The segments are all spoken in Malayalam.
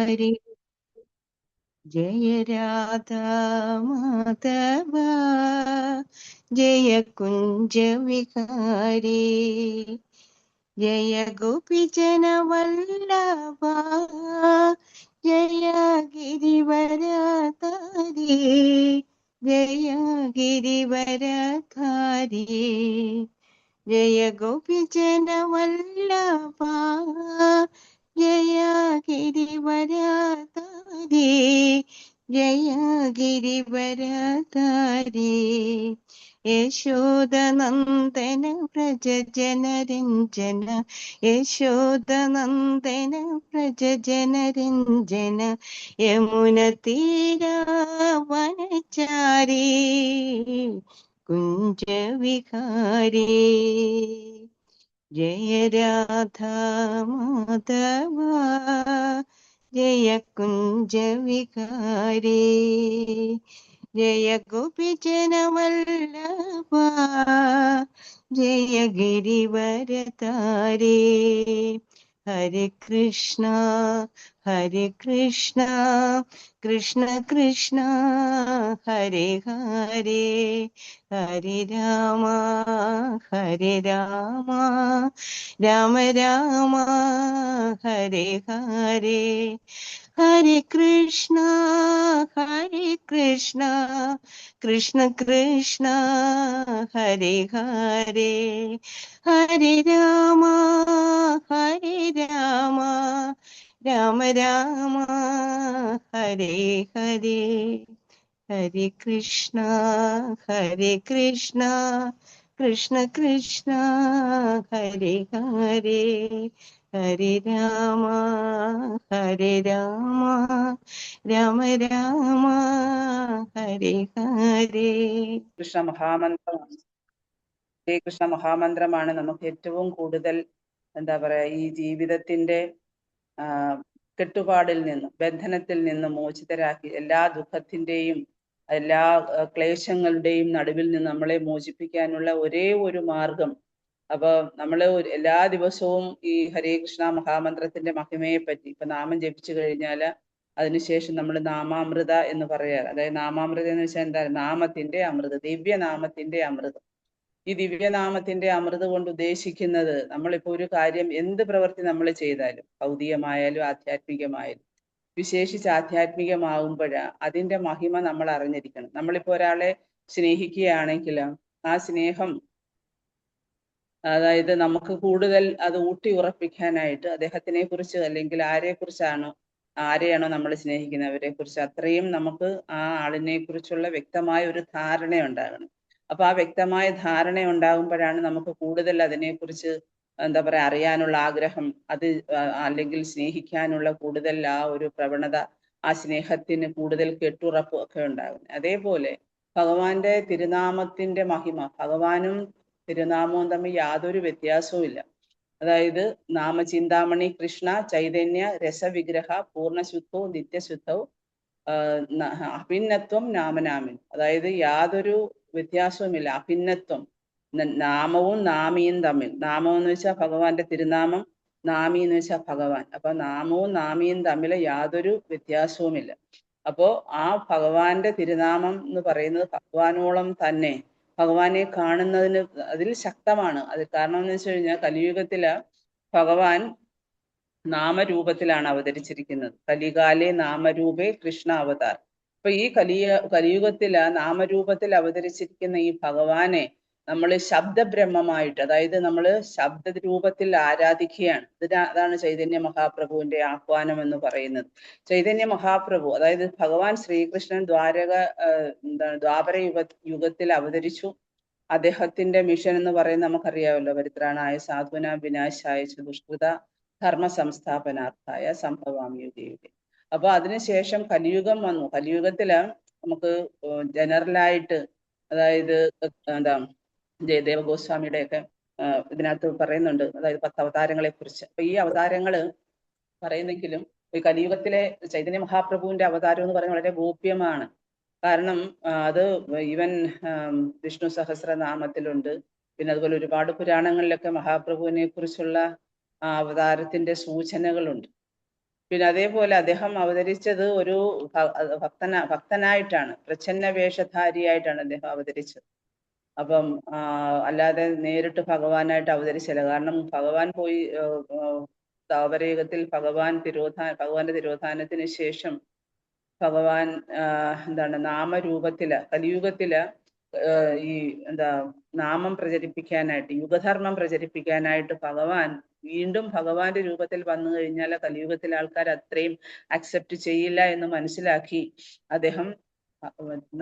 വിഹാരി ജയ രാധാ മാധവ ജയ കുഞ്ച വിഹാരി ജയ ഗോപിജന വല്ലഭ ജയ ഗിരിവരധാരി ജയ ഗിരിവരധാരി ജയ ഗോപിജന വല്ലഭ ജയ ഗിരിവരധാരി ജയ ഗിരിവരധാരി യശോദനന്ദന വ്രജ ജനരഞ്ജന യശോദനന്ദന വ്രജ ജനരഞ്ജന യമുന തീര വനചാരി കുഞ്ച വിഹാരി ജയ രാധാ മാധവ ജയ കുഞ്ച വിഹാരി ജയ ഗോപിജന വല്ലഭ ജയ ഗിരിവരധാരി ഹരേ കൃഷ്ണ കൃഷ്ണ കൃഷ്ണ ഹരേ ഹരേ ഹരേ രാമ രാമ രാമ ഹരേ ഹരേ ഹരേ കൃഷ്ണ കൃഷ്ണ കൃഷ്ണ ഹരേ ഹരേ ഹരേ രാമ രാമ രാമ ഹരേ ഹരേ ഹരേ കൃഷ്ണ കൃഷ്ണ കൃഷ്ണ ഹരേ ഹരേ ഹരേ രാമ രാമ രാമ ഹരേ ഹരേ. കൃഷ്ണ മഹാമന്ത്രമാണ്. ഹരേ കൃഷ്ണ മഹാമന്ത്രമാണ് നമുക്ക് ഏറ്റവും കൂടുതൽ എന്താ പറയാ ഈ ജീവിതത്തിന്റെ കെട്ടുപാടിൽ നിന്നും ബന്ധനത്തിൽ നിന്നും മോചിതരാക്കി എല്ലാ ദുഃഖത്തിന്റെയും എല്ലാ ക്ലേശങ്ങളുടെയും നടുവിൽ നിന്ന് നമ്മളെ മോചിപ്പിക്കാനുള്ള ഒരേ ഒരു മാർഗം. അപ്പൊ നമ്മള് എല്ലാ ദിവസവും ഈ ഹരേ കൃഷ്ണ മഹാമന്ത്രത്തിന്റെ മഹിമയെ പറ്റി ഇപ്പൊ നാമം ജപിച്ചു കഴിഞ്ഞാല് അതിനുശേഷം നമ്മൾ നാമാമൃത എന്ന് പറയാറ്. അതായത് നാമാമൃത എന്ന് വെച്ചാൽ എന്താ? നാമത്തിന്റെ അമൃത്, ദിവ്യനാമത്തിന്റെ അമൃത്. ഈ ദിവ്യനാമത്തിന്റെ അമൃത് കൊണ്ട് ഉദ്ദേശിക്കുന്നത് നമ്മളിപ്പോ ഒരു കാര്യം എന്ത് പ്രവൃത്തി നമ്മൾ ചെയ്താലും ഭൗതികമായാലും ആധ്യാത്മികമായാലും വിശേഷിച്ച് ആധ്യാത്മികമാകുമ്പോഴാ അതിന്റെ മഹിമ നമ്മൾ അറിഞ്ഞിരിക്കണം. നമ്മളിപ്പോ ഒരാളെ സ്നേഹിക്കുകയാണെങ്കിൽ ആ സ്നേഹം അതായത് നമുക്ക് കൂടുതൽ അത് ഊട്ടി ഉറപ്പിക്കാനായിട്ട് അദ്ദേഹത്തിനെ കുറിച്ച് അല്ലെങ്കിൽ ആരെയാണോ നമ്മൾ സ്നേഹിക്കുന്നവരെ കുറിച്ച് അത്രയും നമുക്ക് ആ ആളിനെ കുറിച്ചുള്ള വ്യക്തമായ ഒരു ധാരണ ഉണ്ടാകണം. അപ്പൊ ആ വ്യക്തമായ ധാരണ ഉണ്ടാകുമ്പോഴാണ് നമുക്ക് കൂടുതൽ അതിനെക്കുറിച്ച് എന്താ പറയാ അറിയാനുള്ള ആഗ്രഹം, അത് അല്ലെങ്കിൽ സ്നേഹിക്കാനുള്ള കൂടുതൽ ആ ഒരു പ്രവണത, ആ സ്നേഹത്തിന് കൂടുതൽ കെട്ടുറപ്പും ഒക്കെ ഉണ്ടാകുന്നത്. അതേപോലെ ഭഗവാന്റെ തിരുനാമത്തിന്റെ മഹിമ, ഭഗവാനും തിരുനാമവും തമ്മിൽ യാതൊരു വ്യത്യാസവും ഇല്ല. അതായത് നാമചിന്താമണി കൃഷ്ണ ചൈതന്യ രസവിഗ്രഹ പൂർണ്ണശുദ്ധവും നിത്യശുദ്ധവും അഭിന്നത്വം നാമനാമിൻ. അതായത് യാതൊരു വ്യത്യാസവുമില്ല, അഭിന്നത്വം. നാമവും നാമിയും തമ്മിൽ, നാമം എന്ന് വെച്ചാൽ ഭഗവാന്റെ തിരുനാമം, നാമി എന്ന് വെച്ചാൽ ഭഗവാൻ. അപ്പൊ നാമവും നാമിയും തമ്മിൽ യാതൊരു വ്യത്യാസവുമില്ല. അപ്പോ ആ ഭഗവാന്റെ തിരുനാമം എന്ന് പറയുന്നത് ഭഗവാനോളം തന്നെ ഭഗവാനെ കാണുന്നതിന് അതിൽ ശക്തമാണ്. അത് കാരണം എന്ന് വെച്ച് കഴിഞ്ഞാൽ കലിയുഗത്തില് ഭഗവാൻ നാമരൂപത്തിലാണ് അവതരിച്ചിരിക്കുന്നത്. കലികാലേ നാമരൂപേ കൃഷ്ണ അവതാർ. അപ്പൊ ഈ കലിയുഗത്തില് നാമരൂപത്തിൽ അവതരിച്ചിരിക്കുന്ന ഈ ഭഗവാനെ നമ്മൾ ശബ്ദബ്രഹ്മമായിട്ട്, അതായത് നമ്മൾ ശബ്ദ രൂപത്തിൽ ആരാധിക്കുകയാണ്. അതാണ് ചൈതന്യ മഹാപ്രഭുവിന്റെ ആഹ്വാനം എന്ന് പറയുന്നത്. ചൈതന്യ മഹാപ്രഭു അതായത് ഭഗവാൻ ശ്രീകൃഷ്ണൻ ദ്വാപര യുഗത്തിൽ അവതരിച്ചു. അദ്ദേഹത്തിന്റെ മിഷൻ എന്ന് പറയുന്നത് നമുക്കറിയാമല്ലോ, പരിത്രാണായ സാധുന വിനാശായ ദുഷ്കൃത ധർമ്മ സംസ്ഥാപനാർത്ഥായ സംഭവാമി യുഗേ. അപ്പൊ അതിനുശേഷം കലിയുഗം വന്നു. കലിയുഗത്തില് നമുക്ക് ജനറലായിട്ട് അതായത് എന്താ ജയദേവ ഗോസ്വാമിയുടെ ഒക്കെ ഇതിനകത്ത് പറയുന്നുണ്ട്, അതായത് 10 അവതാരങ്ങളെ കുറിച്ച്. അപ്പൊ ഈ അവതാരങ്ങള് പറയുന്നെങ്കിലും ഈ കലിയുഗത്തിലെ ചൈതന്യ മഹാപ്രഭുവിന്റെ അവതാരം എന്ന് പറയുന്നത് വളരെ ഗോപ്യമാണ്. കാരണം അത് ഈവൻ വിഷ്ണു സഹസ്രനാമത്തിലുണ്ട്. പിന്നെ അതുപോലെ ഒരുപാട് പുരാണങ്ങളിലൊക്കെ മഹാപ്രഭുവിനെ കുറിച്ചുള്ള അവതാരത്തിന്റെ സൂചനകളുണ്ട്. പിന്നെ അതേപോലെ അദ്ദേഹം അവതരിച്ചത് ഒരു ഭക്തനായിട്ടാണ്, പ്രച്ഛന്ന വേഷധാരിയായിട്ടാണ് അദ്ദേഹം അവതരിച്ചത്. അപ്പം അല്ലാതെ നേരിട്ട് ഭഗവാനായിട്ട് അവതരിച്ചില്ല. കാരണം ഭഗവാൻ പോയി താപരയുഗത്തിൽ ഭഗവാന്റെ തിരോധാനത്തിന് ശേഷം ഭഗവാൻ എന്താണ് നാമരൂപത്തില് കലിയുഗത്തില് ഈ എന്താ നാമം പ്രചരിപ്പിക്കാനായിട്ട്, യുഗധർമ്മം പ്രചരിപ്പിക്കാനായിട്ട് ഭഗവാൻ വീണ്ടും ഭഗവാന്റെ രൂപത്തിൽ വന്നു കഴിഞ്ഞാൽ കലിയുഗത്തിലെ ആൾക്കാർ അത്രയും അക്സെപ്റ്റ് ചെയ്യില്ല എന്ന് മനസ്സിലാക്കി അദ്ദേഹം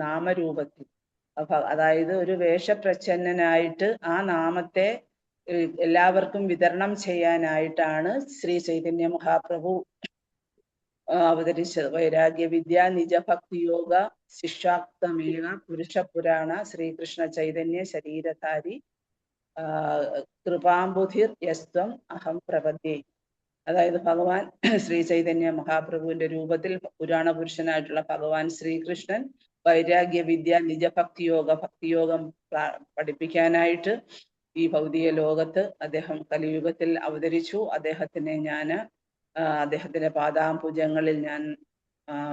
നാമരൂപത്തിൽ, അതായത് ഒരു വേഷപ്രച്ഛന്നനായിട്ട് ആ നാമത്തെ എല്ലാവർക്കും വിതരണം ചെയ്യാനായിട്ടാണ് ശ്രീ ചൈതന്യ മഹാപ്രഭു അവതരിച്ചത്. വൈരാഗ്യ വിദ്യ നിജഭക്തി യോഗ ശിക്ഷാക്തമേവ പുരുഷ പുരാണ ശ്രീകൃഷ്ണ ചൈതന്യ ശരീരധാരി കൃപാംബുധിർ യസ്ത്വം അഹം പ്രപദ്യേ. അതായത് ഭഗവാൻ ശ്രീ ചൈതന്യ മഹാപ്രഭുവിന്റെ രൂപത്തിൽ പുരാണ പുരുഷനായിട്ടുള്ള ഭഗവാൻ ശ്രീകൃഷ്ണൻ വൈരാഗ്യ വിദ്യ ഭക്തിയോഗം പഠിപ്പിക്കാനായിട്ട് ഈ ഭൗതിക ലോകത്ത് അദ്ദേഹം കലിയുഗത്തിൽ അവതരിച്ചു. അദ്ദേഹത്തിന്റെ പാദാംബുജങ്ങളിൽ ഞാൻ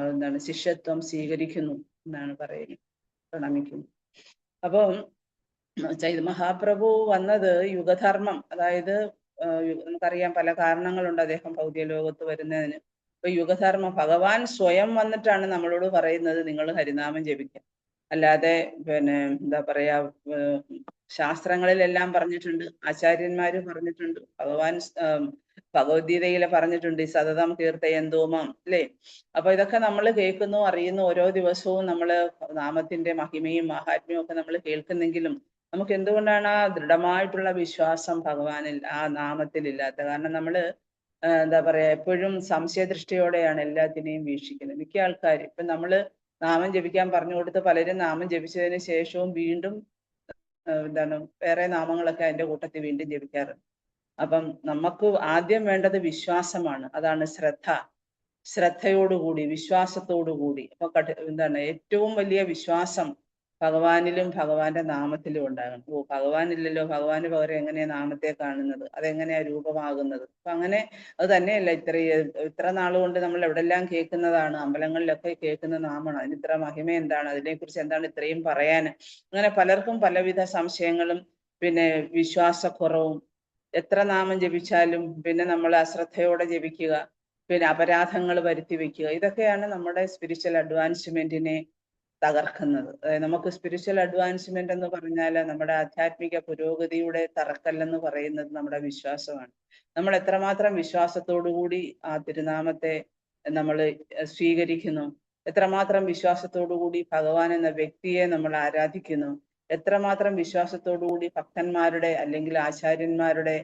എന്താണ് ശിഷ്യത്വം സ്വീകരിക്കുന്നു എന്നാണ് പറയുന്നത്, പ്രണമിക്കുന്നു. അപ്പം മഹാപ്രഭു വന്നത് യുഗധർമ്മം, അതായത് നമുക്കറിയാം പല കാരണങ്ങളുണ്ട് അദ്ദേഹം ഭൗതിക ലോകത്ത് വരുന്നതിന്. ഇപ്പൊ യുഗധർമ്മം ഭഗവാൻ സ്വയം വന്നിട്ടാണ് നമ്മളോട് പറയുന്നത് നിങ്ങൾ ഹരിനാമം ജപിക്കുക. അല്ലാതെ പിന്നെ എന്താ പറയാ, ശാസ്ത്രങ്ങളിലെല്ലാം പറഞ്ഞിട്ടുണ്ട്, ആചാര്യന്മാര് പറഞ്ഞിട്ടുണ്ട്, ഭഗവാൻ ഭഗവത്ഗീതയിലെ പറഞ്ഞിട്ടുണ്ട്, സതതം കീർത്തയന്തോമാം, അല്ലേ? അപ്പൊ ഇതൊക്കെ നമ്മൾ കേൾക്കുന്നു, അറിയുന്നു. ഓരോ ദിവസവും നമ്മൾ നാമത്തിന്റെ മഹിമയും മാഹാത്മ്യവും ഒക്കെ നമ്മൾ കേൾക്കുന്നെങ്കിലും നമുക്ക് എന്തുകൊണ്ടാണ് ആ ദൃഢമായിട്ടുള്ള വിശ്വാസം ഭഗവാനിൽ, ആ നാമത്തിൽ ഇല്ലാത്ത? കാരണം നമ്മള് എന്താ പറയാ, എപ്പോഴും സംശയദൃഷ്ടിയോടെയാണ് എല്ലാത്തിനെയും വീക്ഷിക്കുന്നത്. മിക്ക ആൾക്കാരും ഇപ്പൊ നമ്മള് നാമം ജപിക്കാൻ പറഞ്ഞു കൊടുത്ത് പലരും നാമം ജപിച്ചതിന് ശേഷവും വീണ്ടും എന്താണ് വേറെ നാമങ്ങളൊക്കെ അതിന്റെ കൂട്ടത്തിൽ വീണ്ടും ജപിക്കാറുണ്ട്. അപ്പം നമുക്ക് ആദ്യം വേണ്ടത് വിശ്വാസമാണ്. അതാണ് ശ്രദ്ധയോടുകൂടി വിശ്വാസത്തോടുകൂടി. അപ്പൊ എന്താണ് ഏറ്റവും വലിയ വിശ്വാസം ഭഗവാനിലും ഭഗവാന്റെ നാമത്തിലും ഉണ്ടാകണം. ഭഗവാനില്ലല്ലോ, ഭഗവാന് പകരം എങ്ങനെയാ നാമത്തെ കാണുന്നത്, അതെങ്ങനെയാ രൂപമാകുന്നത്? അപ്പൊ അങ്ങനെ അത് തന്നെയല്ല, ഇത്ര നാളുകൊണ്ട് നമ്മൾ എവിടെല്ലാം കേൾക്കുന്നതാണ്, അമ്പലങ്ങളിലൊക്കെ കേൾക്കുന്ന നാമമാണ്. അതിന് ഇത്ര മഹിമ എന്താണ്, അതിനെക്കുറിച്ച് എന്താണ് ഇത്രയും പറയാൻ? അങ്ങനെ പലർക്കും പലവിധ സംശയങ്ങളും പിന്നെ വിശ്വാസക്കുറവും. എത്ര നാമം ജപിച്ചാലും പിന്നെ നമ്മൾ അശ്രദ്ധയോടെ ജപിക്കുക, പിന്നെ അപരാധങ്ങൾ വരുത്തി വെക്കുക, ഇതൊക്കെയാണ് നമ്മുടെ സ്പിരിച്വൽ അഡ്വാൻസ്മെന്റിനെ തകർക്കുന്നത്. നമുക്ക് സ്പിരിച്വൽ അഡ്വാൻസ്മെന്റ് എന്ന് പറഞ്ഞാൽ നമ്മുടെ ആധ്യാത്മിക പുരോഗതിയുടെ തറക്കല്ലെന്ന് പറയുന്നത് നമ്മുടെ വിശ്വാസമാണ്. നമ്മൾ എത്രമാത്രം വിശ്വാസത്തോടുകൂടി ആ തിരുനാമത്തെ നമ്മൾ സ്വീകരിക്കുന്നു, എത്രമാത്രം വിശ്വാസത്തോടുകൂടി ഭഗവാൻ എന്ന വ്യക്തിയെ നമ്മൾ ആരാധിക്കുന്നു, എത്രമാത്രം വിശ്വാസത്തോടുകൂടി ഭക്തന്മാരുടെ അല്ലെങ്കിൽ ആചാര്യന്മാരുടെ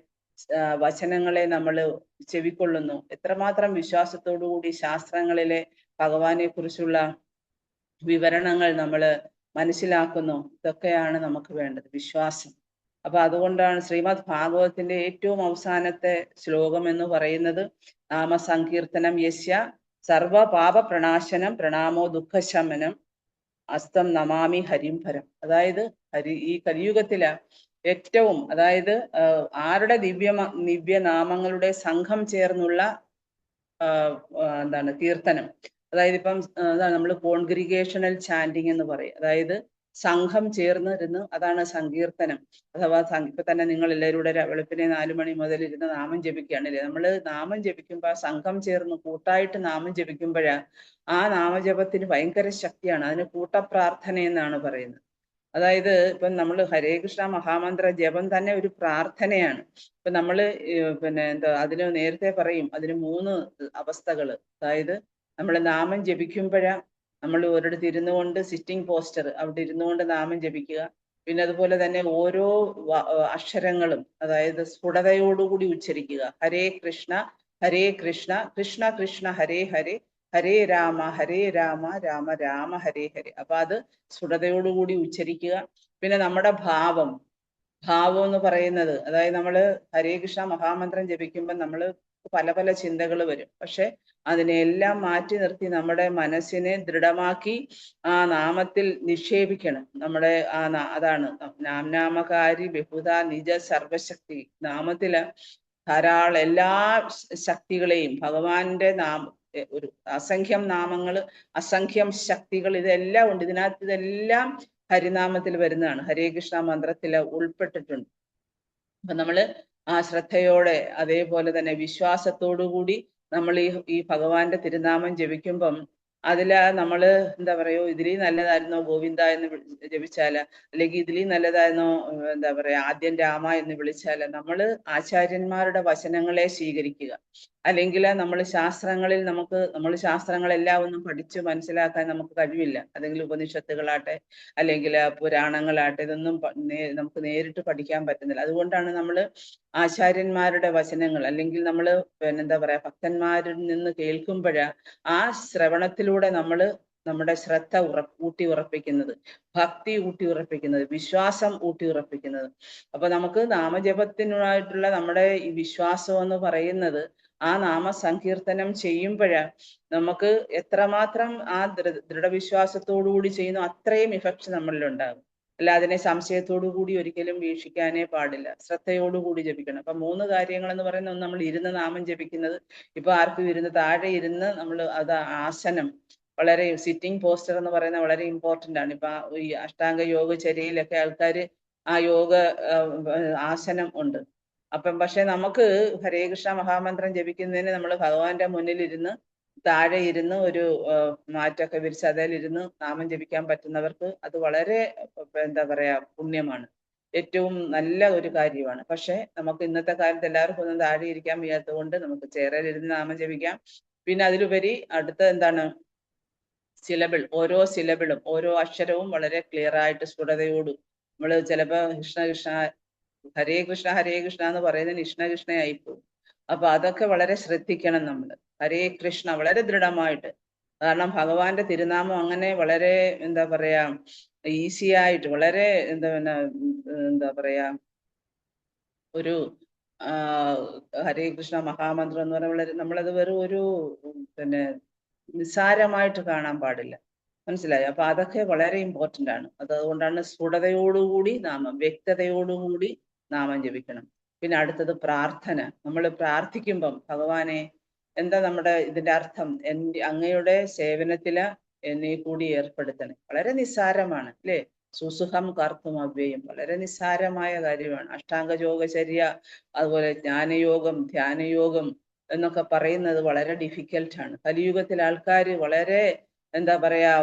വചനങ്ങളെ നമ്മൾ ചെവിക്കൊള്ളുന്നു, എത്രമാത്രം വിശ്വാസത്തോടുകൂടി ശാസ്ത്രങ്ങളിലെ ഭഗവാനെ കുറിച്ചുള്ള വിവരണങ്ങൾ നമ്മൾ മനസ്സിലാക്കുന്നു. ഇതൊക്കെയാണ് നമുക്ക് വേണ്ടത്, വിശ്വാസം. അപ്പൊ അതുകൊണ്ടാണ് ശ്രീമദ് ഭാഗവതത്തിന്റെ ഏറ്റവും അവസാനത്തെ ശ്ലോകം എന്ന് പറയുന്നത് നാമസങ്കീർത്തനം യസ്യ സർവ പാപ പ്രണാശനം പ്രണാമോ ദുഃഖശമനം അസ്തം നമാമി ഹരിംഭരം. അതായത് ഈ കലിയുഗത്തില് ഏറ്റവും, അതായത് ആരുടെ ദിവ്യനാമങ്ങളുടെ സംഘം ചേർന്നുള്ള എന്താണ് കീർത്തനം. അതായത് ഇപ്പം നമ്മൾ കോൺഗ്രിഗേഷണൽ ചാൻഡിങ് എന്ന് പറയും. അതായത് സംഘം ചേർന്നിരുന്ന്, അതാണ് സങ്കീർത്തനം. അഥവാ ഇപ്പൊ തന്നെ നിങ്ങൾ എല്ലാവരും കൂടെ വെളുപ്പിനെ 4 മണി മുതൽ ഇരുന്ന് നാമം ജപിക്കുകയാണല്ലേ. നമ്മൾ നാമം ജപിക്കുമ്പോൾ ആ സംഘം ചേർന്ന് കൂട്ടായിട്ട് നാമം ജപിക്കുമ്പോഴാ ആ നാമജപത്തിന് ഭയങ്കര ശക്തിയാണ്. അതിന് കൂട്ടപ്രാർത്ഥന എന്നാണ് പറയുന്നത്. അതായത് ഇപ്പം നമ്മൾ ഹരേ കൃഷ്ണ മഹാമന്ത്ര ജപം തന്നെ ഒരു പ്രാർത്ഥനയാണ്. ഇപ്പൊ നമ്മള് പിന്നെ എന്താ അതിന് നേരത്തെ പറയും, അതിന് 3 അവസ്ഥകൾ. അതായത് നമ്മൾ നാമം ജപിക്കുമ്പോഴാ നമ്മൾ ഒരിടത്ത് ഇരുന്നു കൊണ്ട് സിറ്റിംഗ് പോസ്റ്റർ, അവിടെ ഇരുന്നുകൊണ്ട് നാമം ജപിക്കുക. പിന്നെ അതുപോലെ തന്നെ ഓരോ അക്ഷരങ്ങളും അതായത് സ്ഫുടതയോടുകൂടി ഉച്ചരിക്കുക. ഹരേ കൃഷ്ണ കൃഷ്ണ കൃഷ്ണ ഹരേ ഹരേ ഹരേ രാമ രാമ രാമ ഹരേ ഹരേ. അപ്പൊ അത് സ്ഫുടതയോടുകൂടി ഉച്ചരിക്കുക. പിന്നെ നമ്മുടെ ഭാവം എന്ന് പറയുന്നത്, അതായത് നമ്മൾ ഹരേ കൃഷ്ണ മഹാമന്ത്രം ജപിക്കുമ്പോൾ നമ്മൾ പല പല ചിന്തകൾ വരും. പക്ഷെ അതിനെല്ലാം മാറ്റി നിർത്തി നമ്മുടെ മനസ്സിനെ ദൃഢമാക്കി ആ നാമത്തിൽ നിക്ഷേപിക്കണം. നമ്മുടെ അതാണ് നാമകാരി ബഹുധ നിജ സർവശക്തി. നാമത്തില് ധാരാളം എല്ലാ ശക്തികളെയും ഭഗവാന്റെ ഒരു അസംഖ്യം നാമങ്ങൾ, അസംഖ്യം ശക്തികൾ, ഇതെല്ലാം ഉണ്ട് ഇതിനകത്ത്. ഇതെല്ലാം ഹരിനാമത്തിൽ വരുന്നതാണ്, ഹരേ കൃഷ്ണ മന്ത്രത്തിൽ ഉൾപ്പെട്ടിട്ടുണ്ട്. അപ്പൊ നമ്മള് ആ ശ്രദ്ധയോടെ അതേപോലെ തന്നെ വിശ്വാസത്തോടു കൂടി നമ്മൾ ഈ ഭഗവാന്റെ തിരുനാമം ജപിക്കുമ്പം അതില് നമ്മള് എന്താ പറയോ, ഇതിലും നല്ലതായിരുന്നോ ഗോവിന്ദ എന്ന് ജപിച്ചാല്, അല്ലെങ്കിൽ ഇതിലും നല്ലതായിരുന്നോ എന്താ പറയാ ആദ്യം രാമ എന്ന് വിളിച്ചാല്, നമ്മള് ആചാര്യന്മാരുടെ വചനങ്ങളെ സ്വീകരിക്കുക. അല്ലെങ്കിൽ നമ്മൾ ശാസ്ത്രങ്ങളിൽ നമ്മൾ ശാസ്ത്രങ്ങളെല്ലാം ഒന്നും പഠിച്ച് മനസ്സിലാക്കാൻ നമുക്ക് കഴിവില്ല. അല്ലെങ്കിൽ ഉപനിഷത്തുകളാട്ടെ അല്ലെങ്കിൽ പുരാണങ്ങളാട്ടെ, ഇതൊന്നും നമുക്ക് നേരിട്ട് പഠിക്കാൻ പറ്റുന്നില്ല. അതുകൊണ്ടാണ് നമ്മൾ ആചാര്യന്മാരുടെ വചനങ്ങൾ, അല്ലെങ്കിൽ നമ്മൾ എന്താ പറയാ ഭക്തന്മാരിൽ നിന്ന് കേൾക്കുമ്പോഴ ആ ശ്രവണത്തിലൂടെ നമ്മൾ നമ്മുടെ ശ്രദ്ധ ഊട്ടി ഉറപ്പിക്കുന്നത്, ഭക്തി ഊട്ടി ഉറപ്പിക്കുന്നത്, വിശ്വാസം ഊട്ടി ഉറപ്പിക്കുന്നത്. അപ്പൊ നമുക്ക് നാമജപത്തിനായിട്ടുള്ള നമ്മുടെ ഈ വിശ്വാസം എന്ന് പറയുന്നത് ആ നാമസങ്കീർത്തനം ചെയ്യുമ്പോഴാ നമുക്ക് എത്രമാത്രം ആ ദൃഢവിശ്വാസത്തോടുകൂടി ചെയ്യുന്നു അത്രയും ഇഫക്റ്റ് നമ്മളിൽ ഉണ്ടാകും. അല്ല അതിനെ സംശയത്തോടു കൂടി ഒരിക്കലും വീക്ഷിക്കാനേ പാടില്ല, ശ്രദ്ധയോടുകൂടി ജപിക്കണം. അപ്പൊ 3 കാര്യങ്ങൾ എന്ന് പറയുന്നത്, ഒന്ന് നമ്മൾ ഇരുന്ന് നാമം ജപിക്കുന്നത്. ഇപ്പൊ ആർക്കും ഇരുന്ന് താഴെ ഇരുന്ന് നമ്മൾ അത് ആസനം, വളരെ സിറ്റിംഗ് പോസ്റ്റർ എന്ന് പറയുന്നത് വളരെ ഇമ്പോർട്ടന്റ് ആണ്. ഇപ്പൊ ഈ അഷ്ടാംഗ യോഗചര്യയിലൊക്കെ ആൾക്കാർ ആ യോഗ ആസനം ഉണ്ട്. അപ്പം പക്ഷെ നമുക്ക് ഹരേ കൃഷ്ണ മഹാമന്ത്രം ജപിക്കുന്നതിന് നമ്മൾ ഭഗവാന്റെ മുന്നിൽ ഇരുന്ന് താഴെ ഇരുന്ന് ഒരു മാറ്റൊക്കെ വിരിച്ച് അതിലിരുന്ന് നാമം ജപിക്കാൻ പറ്റുന്നവർക്ക് അത് വളരെ എന്താ പറയാ പുണ്യമാണ്, ഏറ്റവും നല്ല ഒരു കാര്യമാണ്. പക്ഷെ നമുക്ക് ഇന്നത്തെ കാലത്ത് എല്ലാവർക്കും ഒന്നും താഴെ ഇരിക്കാൻ വയ്യാത്തത് കൊണ്ട് നമുക്ക് ചേറയിലിരുന്ന് നാമം ജപിക്കാം. പിന്നെ അതിലുപരി അടുത്ത എന്താണ്, സിലബിൾ, ഓരോ സിലബിളും ഓരോ അക്ഷരവും വളരെ ക്ലിയർ ആയിട്ട് സ്ഫുടതയോട് നമ്മൾ ചിലപ്പോ കൃഷ്ണ കൃഷ്ണ ഹരേ കൃഷ്ണ എന്ന് പറയുന്നതിന് കൃഷ്ണ കൃഷ്ണയായിപ്പോകും. അപ്പൊ അതൊക്കെ വളരെ ശ്രദ്ധിക്കണം നമ്മൾ. ഹരേ കൃഷ്ണ വളരെ ദൃഢമായിട്ട്, കാരണം ഭഗവാന്റെ തിരുനാമം അങ്ങനെ വളരെ എന്താ പറയാ ഈസി ആയിട്ട്, വളരെ എന്താ പറയാ ഒരു ഹരേ കൃഷ്ണ മഹാമന്ത്രം എന്ന് പറഞ്ഞാൽ വളരെ നമ്മളത് വെറും ഒരു പിന്നെ നിസ്സാരമായിട്ട് കാണാൻ പാടില്ല, മനസ്സിലായോ? അപ്പൊ അതൊക്കെ വളരെ ഇമ്പോർട്ടന്റ് ആണ്. അതുകൊണ്ടാണ് സ്ഫുടതയോടുകൂടി നാമം, വ്യക്തതയോടുകൂടി നാമം ജപിക്കണം. പിന്നെ അടുത്തത് പ്രാർത്ഥന. നമ്മൾ പ്രാർത്ഥിക്കുമ്പം ഭഗവാനെ എന്താ നമ്മുടെ ഇതിന്റെ അർത്ഥം, അങ്ങയുടെ സേവനത്തില് എന്നെ കൂടി ഏർപ്പെടുത്തണേ. വളരെ നിസ്സാരമാണ് അല്ലേ? സുസുഖം കർത്തും അവ്യയം, വളരെ നിസ്സാരമായ കാര്യമാണ്. അഷ്ടാംഗ യോഗചര്യ, അതുപോലെ ജ്ഞാനയോഗം, ധ്യാനയോഗം എന്നൊക്കെ പറയുന്നത് വളരെ ഡിഫിക്കൽട്ടാണ്. കലിയുഗത്തിൽ ആൾക്കാർ വളരെ എന്താ പറയാ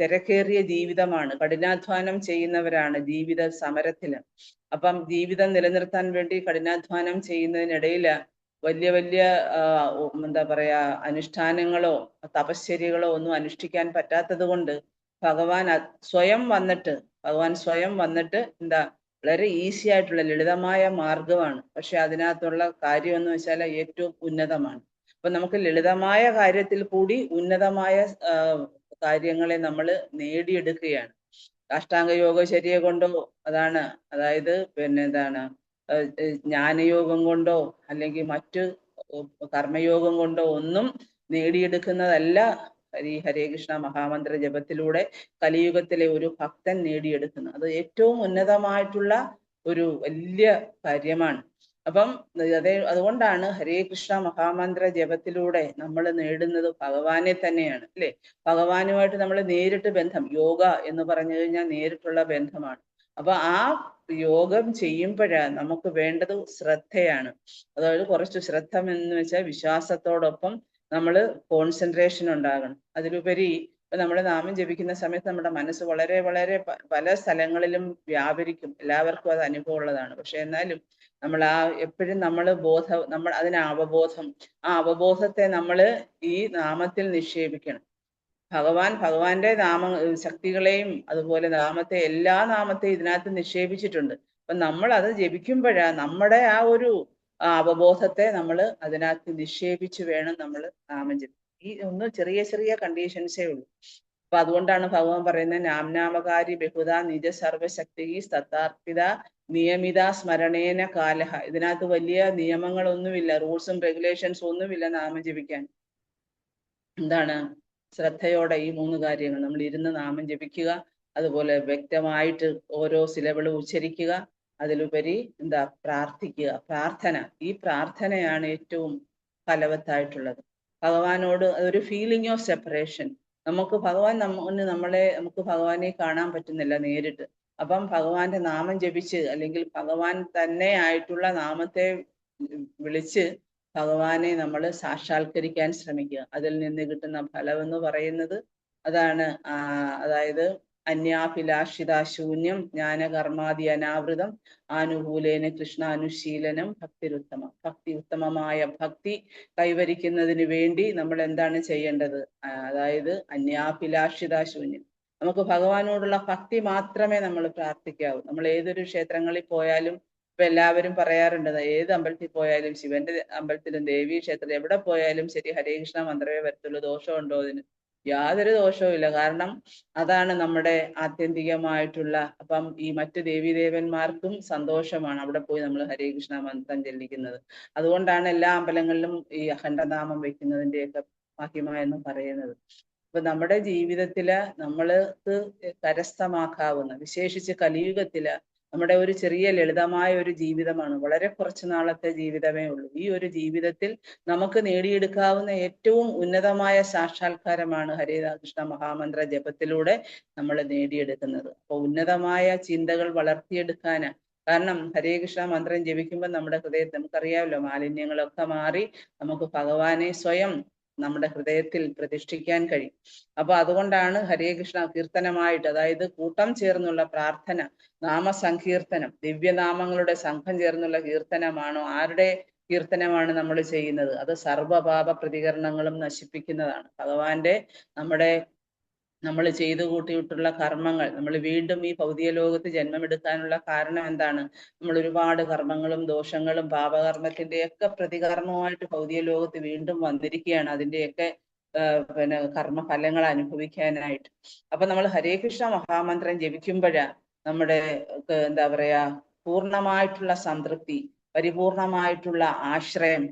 തിരക്കേറിയ ജീവിതമാണ്, കഠിനാധ്വാനം ചെയ്യുന്നവരാണ് ജീവിത സമരത്തില്. അപ്പം ജീവിതം നിലനിർത്താൻ വേണ്ടി കഠിനാധ്വാനം ചെയ്യുന്നതിനിടയില് വലിയ വലിയ എന്താ പറയാ അനുഷ്ഠാനങ്ങളോ തപശ്ചര്യകളോ ഒന്നും അനുഷ്ഠിക്കാൻ പറ്റാത്തത് കൊണ്ട് ഭഗവാൻ സ്വയം വന്നിട്ട് എന്താ വളരെ ഈസി ആയിട്ടുള്ള ലളിതമായ മാർഗമാണ്. പക്ഷെ അതിനകത്തുള്ള കാര്യം എന്ന് വെച്ചാൽ ഏറ്റവും ഉന്നതമാണ്. അപ്പൊ നമുക്ക് ലളിതമായ കാര്യത്തിൽ കൂടി ഉന്നതമായ കാര്യങ്ങളെ നമ്മൾ നേടിയെടുക്കുകയാണ്. അഷ്ടാംഗ യോഗചര്യ കൊണ്ടോ അതായത് പിന്നെ എന്താണ് ജ്ഞാനയോഗം കൊണ്ടോ അല്ലെങ്കിൽ മറ്റ് കർമ്മയോഗം കൊണ്ടോ ഒന്നും നേടിയെടുക്കുന്നതല്ല ഈ ഹരേ കൃഷ്ണ മഹാമന്ത്ര ജപത്തിലൂടെ കലിയുഗത്തിലെ ഒരു ഭക്തൻ നേടിയെടുക്കുന്നത്. അത് ഏറ്റവും ഉന്നതമായിട്ടുള്ള ഒരു വലിയ കാര്യമാണ്. അപ്പം അതുകൊണ്ടാണ് ഹരേ കൃഷ്ണ മഹാമന്ത്ര ജപത്തിലൂടെ നമ്മൾ നേടുന്നത് ഭഗവാനെ തന്നെയാണ് അല്ലെ? ഭഗവാനുമായിട്ട് നമ്മൾ നേരിട്ട് ബന്ധം, യോഗ എന്ന് പറഞ്ഞു കഴിഞ്ഞാൽ നേരിട്ടുള്ള ബന്ധമാണ്. അപ്പൊ ആ യോഗം ചെയ്യുമ്പോഴാണ് നമുക്ക് വേണ്ടത് ശ്രദ്ധയാണ്. അതായത് കുറച്ച് ശ്രദ്ധ എന്ന് വെച്ചാൽ വിശ്വാസത്തോടൊപ്പം നമ്മൾ കോൺസെൻട്രേഷൻ ഉണ്ടാകണം. അതിലുപരി ഇപ്പൊ നമ്മൾ നാമം ജപിക്കുന്ന സമയത്ത് നമ്മുടെ മനസ്സ് വളരെ വളരെ പല സ്ഥലങ്ങളിലും വ്യാപരിക്കും, എല്ലാവർക്കും അത് അനുഭവം ഉള്ളതാണ്. പക്ഷെ എന്നാലും നമ്മൾ എപ്പോഴും നമ്മൾ അതിന് അവബോധത്തെ നമ്മൾ ഈ നാമത്തിൽ നിക്ഷേപിക്കണം. ഭഗവാന്റെ ശക്തികളെയും അതുപോലെ എല്ലാ നാമത്തെയും ഇതിനകത്ത് നിക്ഷേപിച്ചിട്ടുണ്ട്. അപ്പൊ നമ്മൾ അത് ജപിക്കുമ്പോഴാ നമ്മുടെ ആ ഒരു അവബോധത്തെ നമ്മൾ അതിനകത്ത് നിക്ഷേപിച്ച് വേണം നമ്മൾ നാമം ജപിക്കാൻ. ഈ ചെറിയ ചെറിയ കണ്ടീഷൻസേ ഉള്ളൂ. അപ്പൊ അതുകൊണ്ടാണ് ഭഗവാൻ പറയുന്നത് നാംനാമകാരി ബഹുത നിജ സർവശക്തി തഥാർപ്പിത നിയമിത സ്മരണേന കാലഹ. ഇതിനകത്ത് വലിയ നിയമങ്ങളൊന്നുമില്ല, റൂൾസും റെഗുലേഷൻസും ഒന്നുമില്ല നാമം ജപിക്കാൻ. എന്താണ്? ശ്രദ്ധയോടെ ഈ 3 കാര്യങ്ങൾ, നമ്മൾ ഇരുന്ന് നാമം ജപിക്കുക, അതുപോലെ വ്യക്തമായിട്ട് ഓരോ സിലബിളും ഉച്ചരിക്കുക, അതിലുപരി എന്താ പ്രാർത്ഥിക്കുക, പ്രാർത്ഥന. ഈ പ്രാർത്ഥനയാണ് ഏറ്റവും ഫലവത്തായിട്ടുള്ളത്. ഭഗവാനോട് അതൊരു ഫീലിംഗ് ഓഫ് സെപ്പറേഷൻ. നമുക്ക് ഭഗവാൻ നമുക്ക് ഭഗവാനെ കാണാൻ പറ്റുന്നില്ല നേരിട്ട്. അപ്പം ഭഗവാന്റെ നാമം ജപിച്ച് അല്ലെങ്കിൽ ഭഗവാൻ തന്നെ ആയിട്ടുള്ള നാമത്തെ വിളിച്ച് ഭഗവാനെ നമ്മൾ സാക്ഷാത്കരിക്കാൻ ശ്രമിക്കുക. അതിൽ നിന്ന് കിട്ടുന്ന ഫലം എന്ന് പറയുന്നത് അതാണ്. അതായത് അന്യാഭിലാഷിത ശൂന്യം ജ്ഞാനകർമാദി അനാവൃതം ആനുകൂലേന കൃഷ്ണാനുശീലനം ഭക്തിരുത്തമം. ഉത്തമമായ ഭക്തി കൈവരിക്കുന്നതിന് വേണ്ടി നമ്മൾ എന്താണ് ചെയ്യേണ്ടത്? അതായത് അന്യാഭിലാഷിത ശൂന്യം. നമുക്ക് ഭഗവാനോടുള്ള ഭക്തി മാത്രമേ നമ്മൾ പ്രാർത്ഥിക്കാവൂ. നമ്മൾ ഏതൊരു ക്ഷേത്രങ്ങളിൽ പോയാലും ഇപ്പൊ എല്ലാവരും പറയാറുണ്ട്, ഏത് അമ്പലത്തിൽ പോയാലും, ശിവന്റെ അമ്പലത്തിലും ദേവീ ക്ഷേത്രത്തിൽ എവിടെ പോയാലും ശരി, ഹരേ കൃഷ്ണ മന്ത്രമേ വരത്തുള്ളൂ. ദോഷമുണ്ടോ അതിന്? യാതൊരു ദോഷവും ഇല്ല. കാരണം അതാണ് നമ്മുടെ ആത്യന്തികമായിട്ടുള്ള. അപ്പം ഈ മറ്റു ദേവീദേവന്മാർക്കും സന്തോഷമാണ് അവിടെ പോയി നമ്മൾ ഹരേ കൃഷ്ണ മന്ത്രം ചെല്ലിക്കുന്നത്. അതുകൊണ്ടാണ് എല്ലാ അമ്പലങ്ങളിലും ഈ അഖണ്ഡനാമം വെക്കുന്നതിന്റെയൊക്കെ മഹിമ എന്ന് പറയുന്നത്. അപ്പൊ നമ്മുടെ ജീവിതത്തില് നമ്മൾക്ക് കരസ്ഥമാക്കാവുന്ന, വിശേഷിച്ച് കലിയുഗത്തില് നമ്മുടെ ഒരു ചെറിയ ലളിതമായ ഒരു ജീവിതമാണ്, വളരെ കുറച്ചു നാളത്തെ ജീവിതമേ ഉള്ളൂ. ഈ ഒരു ജീവിതത്തിൽ നമുക്ക് നേടിയെടുക്കാവുന്ന ഏറ്റവും ഉന്നതമായ സാക്ഷാത്കാരമാണ് ഹരേ കൃഷ്ണ മഹാമന്ത്ര ജപത്തിലൂടെ നമ്മൾ നേടിയെടുക്കുന്നത്. അപ്പൊ ഉന്നതമായ ചിന്തകൾ വളർത്തിയെടുക്കാന്, കാരണം ഹരേ കൃഷ്ണ മന്ത്രം ജപിക്കുമ്പോൾ നമ്മുടെ ഹൃദയത്തിൽ, നമുക്കറിയാമല്ലോ, മാലിന്യങ്ങളൊക്കെ മാറി നമുക്ക് ഭഗവാനെ സ്വയം നമ്മുടെ ഹൃദയത്തിൽ പ്രതിഷ്ഠിക്കാൻ കഴിയും. അപ്പൊ അതുകൊണ്ടാണ് ഹരേ കൃഷ്ണ കീർത്തനമായിട്ട്, അതായത് കൂട്ടം ചേർന്നുള്ള പ്രാർത്ഥന, നാമസങ്കീർത്തനം, ദിവ്യനാമങ്ങളുടെ സംഘം ചേർന്നുള്ള കീർത്തനമാണോ, ആരുടെ കീർത്തനമാണ് നമ്മൾ ചെയ്യുന്നത്, അത് സർവപാപ പ്രതികരണങ്ങളും നശിപ്പിക്കുന്നതാണ്. ഭഗവാന്റെ നമ്മൾ ചെയ്തു കൂട്ടിയിട്ടുള്ള കർമ്മങ്ങൾ, നമ്മൾ വീണ്ടും ഈ ഭൗതിക ലോകത്ത് ജന്മമെടുക്കാനുള്ള കാരണം എന്താണ്? നമ്മൾ ഒരുപാട് കർമ്മങ്ങളും ദോഷങ്ങളും പാപകർമ്മത്തിന്റെയൊക്കെ പ്രതികർമ്മമായിട്ട് ഭൗതിക ലോകത്ത് വീണ്ടും വന്നിരിക്കുകയാണ്. അതിന്റെയൊക്കെ പിന്നെ കർമ്മഫലങ്ങൾ അനുഭവിക്കാനായിട്ട്. അപ്പൊ നമ്മൾ ഹരേ കൃഷ്ണ മഹാമന്ത്രം ജപിക്കുമ്പോഴാ നമ്മുടെ എന്താ പറയാ, പൂർണ്ണമായിട്ടുള്ള സംതൃപ്തി, പരിപൂർണമായിട്ടുള്ള ആശ്രയം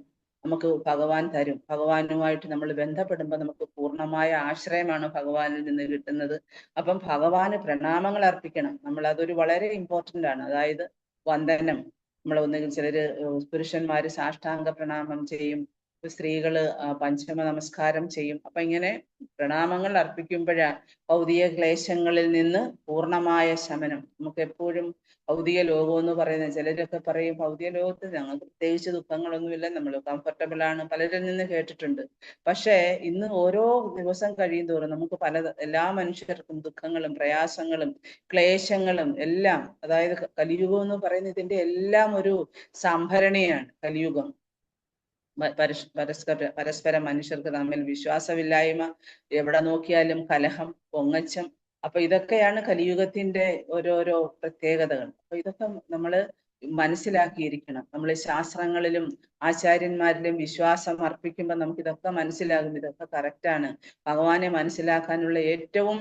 നമുക്ക് ഭഗവാൻ തരും. ഭഗവാനുമായിട്ട് നമ്മൾ ബന്ധപ്പെടുമ്പോൾ നമുക്ക് പൂർണ്ണമായ ആശ്രയമാണ് ഭഗവാനിൽ നിന്ന് കിട്ടുന്നത്. അപ്പം ഭഗവാന് പ്രണാമങ്ങൾ അർപ്പിക്കണം. നമ്മൾ അതൊരു വളരെ ഇമ്പോർട്ടൻ്റ് ആണ്. അതായത് വന്ദനം, നമ്മൾ ഒന്നുകിൽ ചിലര് പുരുഷന്മാര് സാഷ്ടാംഗ പ്രണാമം ചെയ്യും, സ്ത്രീകള് പഞ്ചമ നമസ്കാരം ചെയ്യും. അപ്പൊ ഇങ്ങനെ പ്രണാമങ്ങൾ അർപ്പിക്കുമ്പോഴാ ഭൗതിക ക്ലേശങ്ങളിൽ നിന്ന് പൂർണ്ണമായ ശമനം. നമുക്ക് എപ്പോഴും ഭൗതിക ലോകം എന്ന് പറയുന്നത്, ചിലരൊക്കെ പറയും ഭൗതിക ലോകത്ത് ഞങ്ങൾക്ക് പ്രത്യേകിച്ച് ദുഃഖങ്ങളൊന്നുമില്ല, നമ്മൾ കംഫർട്ടബിൾ ആണ്, പലരിൽ നിന്ന് കേട്ടിട്ടുണ്ട്. പക്ഷേ ഇന്ന് ഓരോ ദിവസം കഴിയും തോറും നമുക്ക് എല്ലാ മനുഷ്യർക്കും ദുഃഖങ്ങളും പ്രയാസങ്ങളും ക്ലേശങ്ങളും എല്ലാം, അതായത് കലിയുഗം എന്ന് പറയുന്നത് ഇതിന്റെ എല്ലാം ഒരു സംഭരണിയാണ് കലിയുഗം. പരസ്പരം മനുഷ്യർക്ക് തമ്മിൽ വിശ്വാസമില്ലായ്മ, എവിടെ നോക്കിയാലും കലഹം, പൊങ്ങച്ചം. അപ്പൊ ഇതൊക്കെയാണ് കലിയുഗത്തിന്റെ ഓരോരോ പ്രത്യേകതകൾ. അപ്പൊ ഇതൊക്കെ നമ്മൾ മനസ്സിലാക്കിയിരിക്കണം. നമ്മൾ ശാസ്ത്രങ്ങളിലും ആചാര്യന്മാരിലും വിശ്വാസം അർപ്പിക്കുമ്പോൾ നമുക്ക് ഇതൊക്കെ മനസ്സിലാകും, ഇതൊക്കെ കറക്റ്റാണ്. ഭഗവാനെ മനസ്സിലാക്കാനുള്ള ഏറ്റവും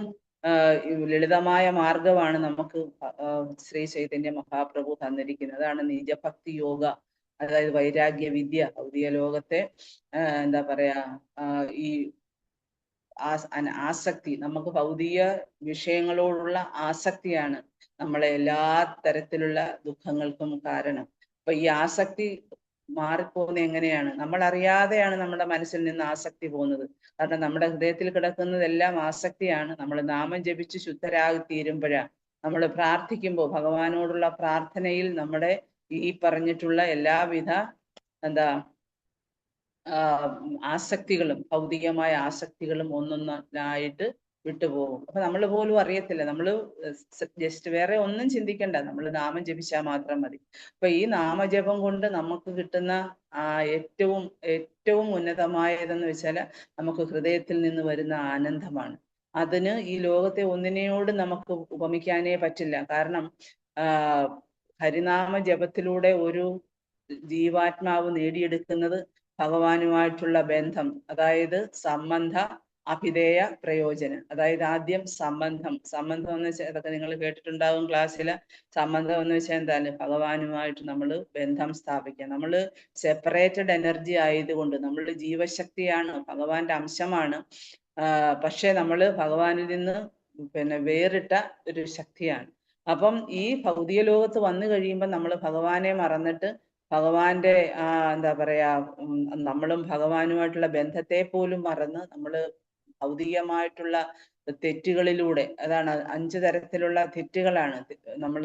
ലളിതമായ മാർഗമാണ് നമുക്ക് ശ്രീ ചൈതന്യ മഹാപ്രഭു തന്നിരിക്കുന്നത്. അതാണ് നിജഭക്തി യോഗ, അതായത് വൈരാഗ്യ വിദ്യ. ഭൗതിക ലോകത്തെ എന്താ പറയാ, ഈ ആസക്തി, നമുക്ക് ഭൗതിക വിഷയങ്ങളോടുള്ള ആസക്തിയാണ് നമ്മളെ എല്ലാ തരത്തിലുള്ള ദുഃഖങ്ങൾക്കും കാരണം. അപ്പൊ ഈ ആസക്തി മാറിപ്പോകുന്നത് എങ്ങനെയാണ്? നമ്മൾ അറിയാതെയാണ് നമ്മുടെ മനസ്സിൽ നിന്ന് ആസക്തി പോകുന്നത്. കാരണം നമ്മുടെ ഹൃദയത്തിൽ കിടക്കുന്നതെല്ലാം ആസക്തിയാണ്. നമ്മൾ നാമം ജപിച്ച് ശുദ്ധരായി തീരുമ്പോഴാണ്, നമ്മൾ പ്രാർത്ഥിക്കുമ്പോൾ ഭഗവാനോടുള്ള പ്രാർത്ഥനയിൽ നമ്മുടെ ഈ പറഞ്ഞിട്ടുള്ള എല്ലാവിധ എന്താ ആസക്തികളും, ഭൗതികമായ ആസക്തികളും ഒന്നൊന്നായിട്ട് വിട്ടുപോകും. അപ്പൊ നമ്മൾ പോലും അറിയത്തില്ല. നമ്മൾ ജസ്റ്റ് വേറെ ഒന്നും ചിന്തിക്കണ്ട, നമ്മൾ നാമം ജപിച്ചാൽ മാത്രം മതി. അപ്പൊ ഈ നാമജപം കൊണ്ട് നമുക്ക് കിട്ടുന്ന ഏറ്റവും ഏറ്റവും ഉന്നതമായതെന്ന് വെച്ചാൽ നമുക്ക് ഹൃദയത്തിൽ നിന്ന് വരുന്ന ആനന്ദമാണ്. അതിന് ഈ ലോകത്തെ ഒന്നിനെയോട് നമുക്ക് ഉപമിക്കാനേ പറ്റില്ല. കാരണം ഹരിനാമ ജപത്തിലൂടെ ഒരു ജീവാത്മാവ് നേടിയെടുക്കുന്നത് ഭഗവാനുമായിട്ടുള്ള ബന്ധം, അതായത് സംബന്ധ അഭിധേയ പ്രയോജനം. അതായത് ആദ്യം സംബന്ധം എന്ന് വെച്ചാൽ, അതൊക്കെ നിങ്ങൾ കേട്ടിട്ടുണ്ടാകും ക്ലാസ്സിൽ. സംബന്ധം എന്ന് വെച്ചാൽ എന്താണ്? ഭഗവാനുമായിട്ട് നമ്മൾ ബന്ധം സ്ഥാപിക്കുക. നമ്മൾ സെപ്പറേറ്റഡ് എനർജി ആയതുകൊണ്ട്, നമ്മളുടെ ജീവശക്തിയാണ്, ഭഗവാന്റെ അംശമാണ്. പക്ഷെ നമ്മൾ ഭഗവാനിൽ നിന്ന് വേറിട്ട ഒരു ശക്തിയാണ്. അപ്പം ഈ ഭൗതിക ലോകത്ത് വന്നു കഴിയുമ്പോൾ നമ്മൾ ഭഗവാനെ മറന്നിട്ട് ഭഗവാന്റെ എന്താ പറയാ നമ്മളും ഭഗവാനുമായിട്ടുള്ള ബന്ധത്തെ പോലും മറന്ന് നമ്മൾ ഭൗതികമായിട്ടുള്ള തെറ്റുകളിലൂടെ, അതാണ് 5 തരത്തിലുള്ള തെറ്റുകളാണ് നമ്മൾ,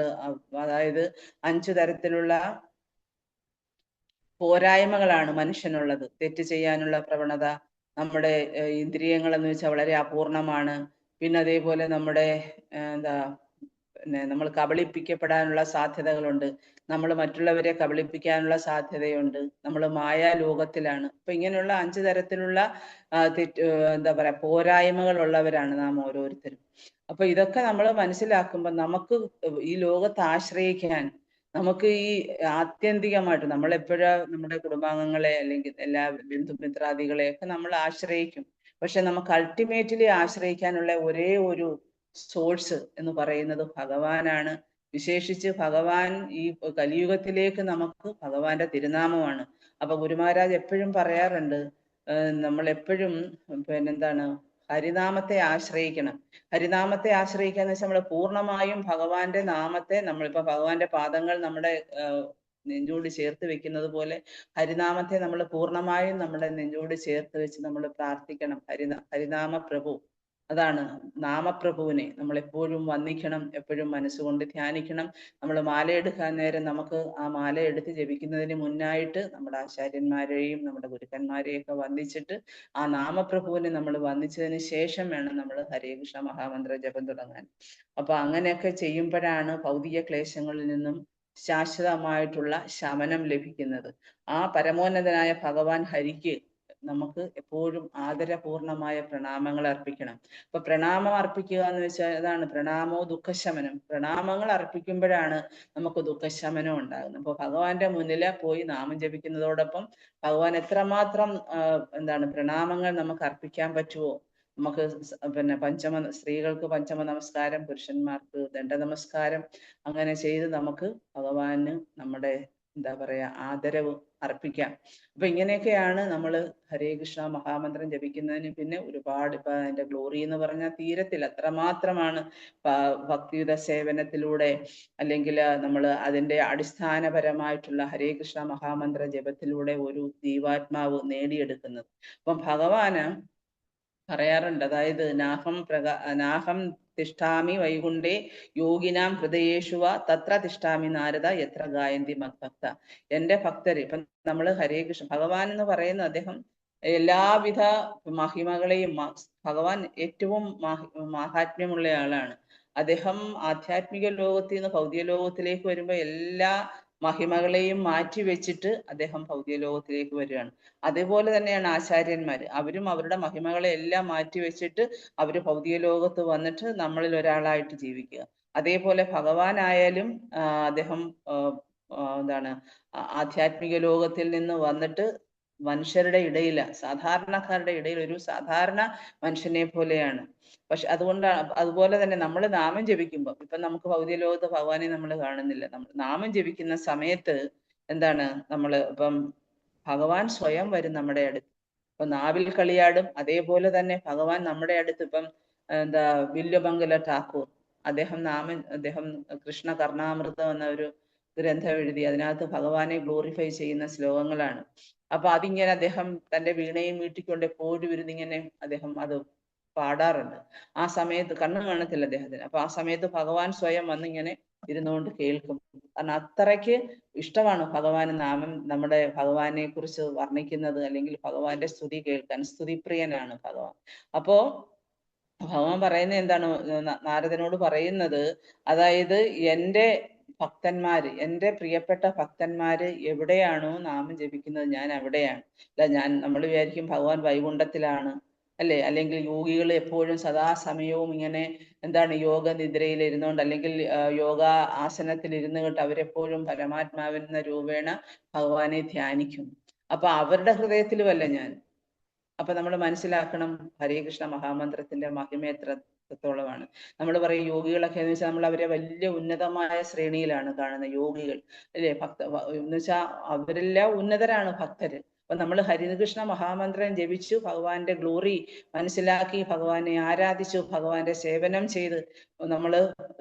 അതായത് 5 തരത്തിലുള്ള പോരായ്മകളാണ് മനുഷ്യനുള്ളത്. തെറ്റ് ചെയ്യാനുള്ള പ്രവണത, നമ്മുടെ ഇന്ദ്രിയങ്ങൾ എന്ന് വെച്ചാൽ വളരെ അപൂർണമാണ്. പിന്നെ അതേപോലെ നമ്മുടെ എന്താ പിന്നെ നമ്മൾ കബളിപ്പിക്കപ്പെടാനുള്ള സാധ്യതകളുണ്ട്. നമ്മൾ മറ്റുള്ളവരെ കബളിപ്പിക്കാനുള്ള സാധ്യതയുണ്ട്. നമ്മൾ മായാലോകത്തിലാണ്. അപ്പൊ ഇങ്ങനെയുള്ള 5 തരത്തിലുള്ള തെറ്റ് എന്താ പറയാ പോരായ്മകൾ ഉള്ളവരാണ് നാം ഓരോരുത്തരും. അപ്പൊ ഇതൊക്കെ നമ്മൾ മനസ്സിലാക്കുമ്പോൾ നമുക്ക് ഈ ലോകത്ത് ആശ്രയിക്കാൻ, നമുക്ക് ഈ ആത്യന്തികമായിട്ട് നമ്മൾ എപ്പോഴാ നമ്മുടെ കുടുംബാംഗങ്ങളെ അല്ലെങ്കിൽ എല്ലാ ബന്ധുമിത്രാദികളെ ഒക്കെ നമ്മൾ ആശ്രയിക്കും. പക്ഷെ നമുക്ക് അൾട്ടിമേറ്റ്ലി ആശ്രയിക്കാനുള്ള ഒരേ ഒരു സോഴ്സ് എന്ന് പറയുന്നത് ഭഗവാനാണ്. വിശേഷിച്ച് ഭഗവാൻ ഈ കലിയുഗത്തിലേക്ക് നമുക്ക് ഭഗവാന്റെ തിരുനാമമാണ്. അപ്പൊ ഗുരുമഹാരാജ് എപ്പോഴും പറയാറുണ്ട്, നമ്മൾ എപ്പോഴും പിന്നെന്താണ് ഹരിനാമത്തെ ആശ്രയിക്കണം. ഹരിനാമത്തെ ആശ്രയിക്കുക എന്ന് വെച്ചാൽ നമ്മൾ പൂർണ്ണമായും ഭഗവാന്റെ നാമത്തെ, നമ്മളിപ്പോ ഭഗവാന്റെ പാദങ്ങൾ നമ്മുടെ നെഞ്ചോട് ചേർത്ത് വെക്കുന്നത് പോലെ ഹരിനാമത്തെ നമ്മൾ പൂർണ്ണമായും നമ്മുടെ നെഞ്ചോട് ചേർത്ത് വെച്ച് നമ്മൾ പ്രാർത്ഥിക്കണം. ഹരിനാമ പ്രഭു, അതാണ് നാമപ്രഭുവിനെ നമ്മൾ എപ്പോഴും വന്ദിക്കണം, എപ്പോഴും മനസ്സുകൊണ്ട് ധ്യാനിക്കണം. നമ്മൾ മാലയെടുക്കാൻ നേരം നമുക്ക് ആ മാല എടുത്ത് ജപിക്കുന്നതിന് മുന്നായിട്ട് നമ്മുടെ ആചാര്യന്മാരെയും നമ്മുടെ ഗുരുക്കന്മാരെയും ഒക്കെ വന്ദിച്ചിട്ട് ആ നാമപ്രഭുവിനെ നമ്മൾ വന്ദിച്ചതിന് ശേഷം വേണം നമ്മൾ ഹരേ കൃഷ്ണ മഹാമന്ത്ര ജപം തുടങ്ങാൻ. അപ്പൊ അങ്ങനെയൊക്കെ ചെയ്യുമ്പോഴാണ് ഭൗതിക ക്ലേശങ്ങളിൽ നിന്നും ശാശ്വതമായിട്ടുള്ള ശമനം ലഭിക്കുന്നത്. ആ പരമോന്നതനായ ഭഗവാൻ ഹരിക്ക് നമുക്ക് എപ്പോഴും ആദരപൂർണമായ പ്രണാമങ്ങൾ അർപ്പിക്കണം. അപ്പൊ പ്രണാമം അർപ്പിക്കുക എന്ന് വെച്ചാൽ അതാണ് പ്രണാമോ ദുഃഖശമനം. പ്രണാമങ്ങൾ അർപ്പിക്കുമ്പോഴാണ് നമുക്ക് ദുഃഖശമനം ഉണ്ടാകുന്നത്. അപ്പൊ ഭഗവാന്റെ മുന്നിൽ പോയി നാമം ജപിക്കുന്നതോടൊപ്പം ഭഗവാൻ എത്രമാത്രം എന്താണ് പ്രണാമങ്ങൾ നമുക്ക് അർപ്പിക്കാൻ പറ്റുമോ, നമുക്ക് പിന്നെ സ്ത്രീകൾക്ക് പഞ്ചമ നമസ്കാരം, പുരുഷന്മാർക്ക് ദണ്ഡ നമസ്കാരം, അങ്ങനെ ചെയ്ത് നമുക്ക് ഭഗവാന് നമ്മുടെ എന്താ പറയാ ആദരവ് അർപ്പിക്കാം. അപ്പൊ ഇങ്ങനെയൊക്കെയാണ് നമ്മൾ ഹരേ കൃഷ്ണ മഹാമന്ത്രം ജപിക്കുന്നതിന്. പിന്നെ ഒരുപാട് ഇപ്പൊ അതിന്റെ ഗ്ലോറി എന്ന് പറഞ്ഞാൽ തീരത്തില്ല, അത്രമാത്രമാണ്. ഭക്തിയുത സേവനത്തിലൂടെ അല്ലെങ്കിൽ നമ്മൾ അതിന്റെ അടിസ്ഥാനപരമായിട്ടുള്ള ഹരേ കൃഷ്ണ മഹാമന്ത്ര ജപത്തിലൂടെ ഒരു ജീവാത്മാവ് നേടിയെടുക്കുന്നത്. അപ്പം ഭഗവാന് പറയാറുണ്ട്, അതായത് നാഹം തിഷ്ഠാമി വൈകുണ്ഠേ യോഗിനാം ഹൃദയേഷുവ തത്ര തിഷ്ഠാമി നാരദ എത്ര ഗായന്തി മദ്ഭക്ത. എന്റെ ഭക്തര്, ഇപ്പം നമ്മൾ ഹരേ കൃഷ്ണ ഭഗവാൻ എന്ന് പറയുന്ന അദ്ദേഹം എല്ലാവിധ മഹിമകളെയും, ഭഗവാൻ ഏറ്റവും മാഹാത്മ്യമുള്ള ആളാണ്. അദ്ദേഹം ആധ്യാത്മിക ലോകത്തിൽ നിന്ന് ഭൗതിക ലോകത്തിലേക്ക് വരുമ്പോൾ എല്ലാ മഹിമകളെയും മാറ്റി വെച്ചിട്ട് അദ്ദേഹം ഭൗതിക ലോകത്തിലേക്ക് വരികയാണ്. അതേപോലെ തന്നെയാണ് ആചാര്യന്മാർ, അവരും അവരുടെ മഹിമകളെ എല്ലാം മാറ്റി വെച്ചിട്ട് അവർ ഭൗതിക ലോകത്ത് വന്നിട്ട് നമ്മളിൽ ഒരാളായിട്ട് ജീവിക്കുക. അതേപോലെ ഭഗവാനായാലും അദ്ദേഹം എന്താണ് ആധ്യാത്മിക ലോകത്തിൽ നിന്ന് വന്നിട്ട് മനുഷ്യരുടെ ഇടയിൽ, സാധാരണക്കാരുടെ ഇടയിൽ ഒരു സാധാരണ മനുഷ്യനെ പോലെയാണ്. പക്ഷെ അതുപോലെ തന്നെ നമ്മൾ നാമം ജപിക്കുമ്പോൾ, ഇപ്പൊ നമുക്ക് ഭൗതിക ലോകത്ത് ഭഗവാനെ നമ്മൾ കാണുന്നില്ല, നമ്മൾ നാമം ജപിക്കുന്ന സമയത്ത് എന്താണ് നമ്മൾ ഇപ്പം ഭഗവാൻ സ്വയം വരും നമ്മുടെ അടുത്ത്. ഇപ്പൊ നാവിൽ കളിയാടും, അതേപോലെ തന്നെ ഭഗവാൻ നമ്മുടെ അടുത്ത്. ഇപ്പം എന്താ വില്വമംഗല ഠാക്കൂർ, അദ്ദേഹം കൃഷ്ണ കർണാമൃതം എന്ന ഒരു ഗ്രന്ഥം എഴുതി, അതിനകത്ത് ഭഗവാനെ ഗ്ലോറിഫൈ ചെയ്യുന്ന ശ്ലോകങ്ങളാണ്. അപ്പൊ അതിങ്ങനെ അദ്ദേഹം തന്റെ വീണയും വീട്ടിക്കൊണ്ട് എപ്പോഴും ഇരുന്നിങ്ങനെ അദ്ദേഹം അത് പാടാറുണ്ട്. ആ സമയത്ത് കണ്ണു കാണത്തില്ല അദ്ദേഹത്തിന്. അപ്പൊ ആ സമയത്ത് ഭഗവാൻ സ്വയം വന്നിങ്ങനെ ഇരുന്നുകൊണ്ട് കേൾക്കും. കാരണം അത്രയ്ക്ക് ഇഷ്ടമാണ് ഭഗവാന് നാമം, നമ്മുടെ ഭഗവാനെ കുറിച്ച് വർണ്ണിക്കുന്നത് അല്ലെങ്കിൽ ഭഗവാന്റെ സ്തുതി കേൾക്കാൻ. സ്തുതിപ്രിയനാണ് ഭഗവാൻ. അപ്പോ ഭഗവാൻ പറയുന്നത് എന്താണ്, നാരദനോട് പറയുന്നത്, അതായത് എൻ്റെ എൻ്റെ പ്രിയപ്പെട്ട ഭക്തന്മാര് എവിടെയാണോ നാമം ജപിക്കുന്നത് ഞാൻ അവിടെയാണ്. നമ്മൾ വിചാരിക്കും ഭഗവാൻ വൈകുണ്ഠത്തിലാണ് അല്ലെ, അല്ലെങ്കിൽ യോഗികൾ എപ്പോഴും സദാസമയവും ഇങ്ങനെ എന്താണ് യോഗ നിദ്രയിൽ ഇരുന്നുകൊണ്ട് അല്ലെങ്കിൽ യോഗ ആസനത്തിൽ ഇരുന്ന് കൊണ്ട് അവരെപ്പോഴും പരമാത്മാവെന്ന രൂപേണ ഭഗവാനെ ധ്യാനിക്കും. അപ്പൊ അവരുടെ ഹൃദയത്തിലുമല്ല ഞാൻ. അപ്പൊ നമ്മൾ മനസ്സിലാക്കണം ഹരേ കൃഷ്ണ മഹാമന്ത്രത്തിന്റെ മഹിമ എത്രത്തോളമാണ്. നമ്മൾ പറയും യോഗികളൊക്കെ എന്ന് വെച്ചാൽ നമ്മൾ അവരെ വലിയ ഉന്നതമായ ശ്രേണിയിലാണ് കാണുന്നത്, യോഗികൾ അല്ലെ, എന്ന് വെച്ചാൽ അവരെല്ലാം ഉന്നതരാണ് ഭക്തര്. അപ്പൊ നമ്മൾ ഹരികൃഷ്ണ മഹാമന്ത്രം ജപിച്ചു, ഭഗവാന്റെ ഗ്ലോറി മനസ്സിലാക്കി, ഭഗവാനെ ആരാധിച്ചു, ഭഗവാന്റെ സേവനം ചെയ്ത് നമ്മൾ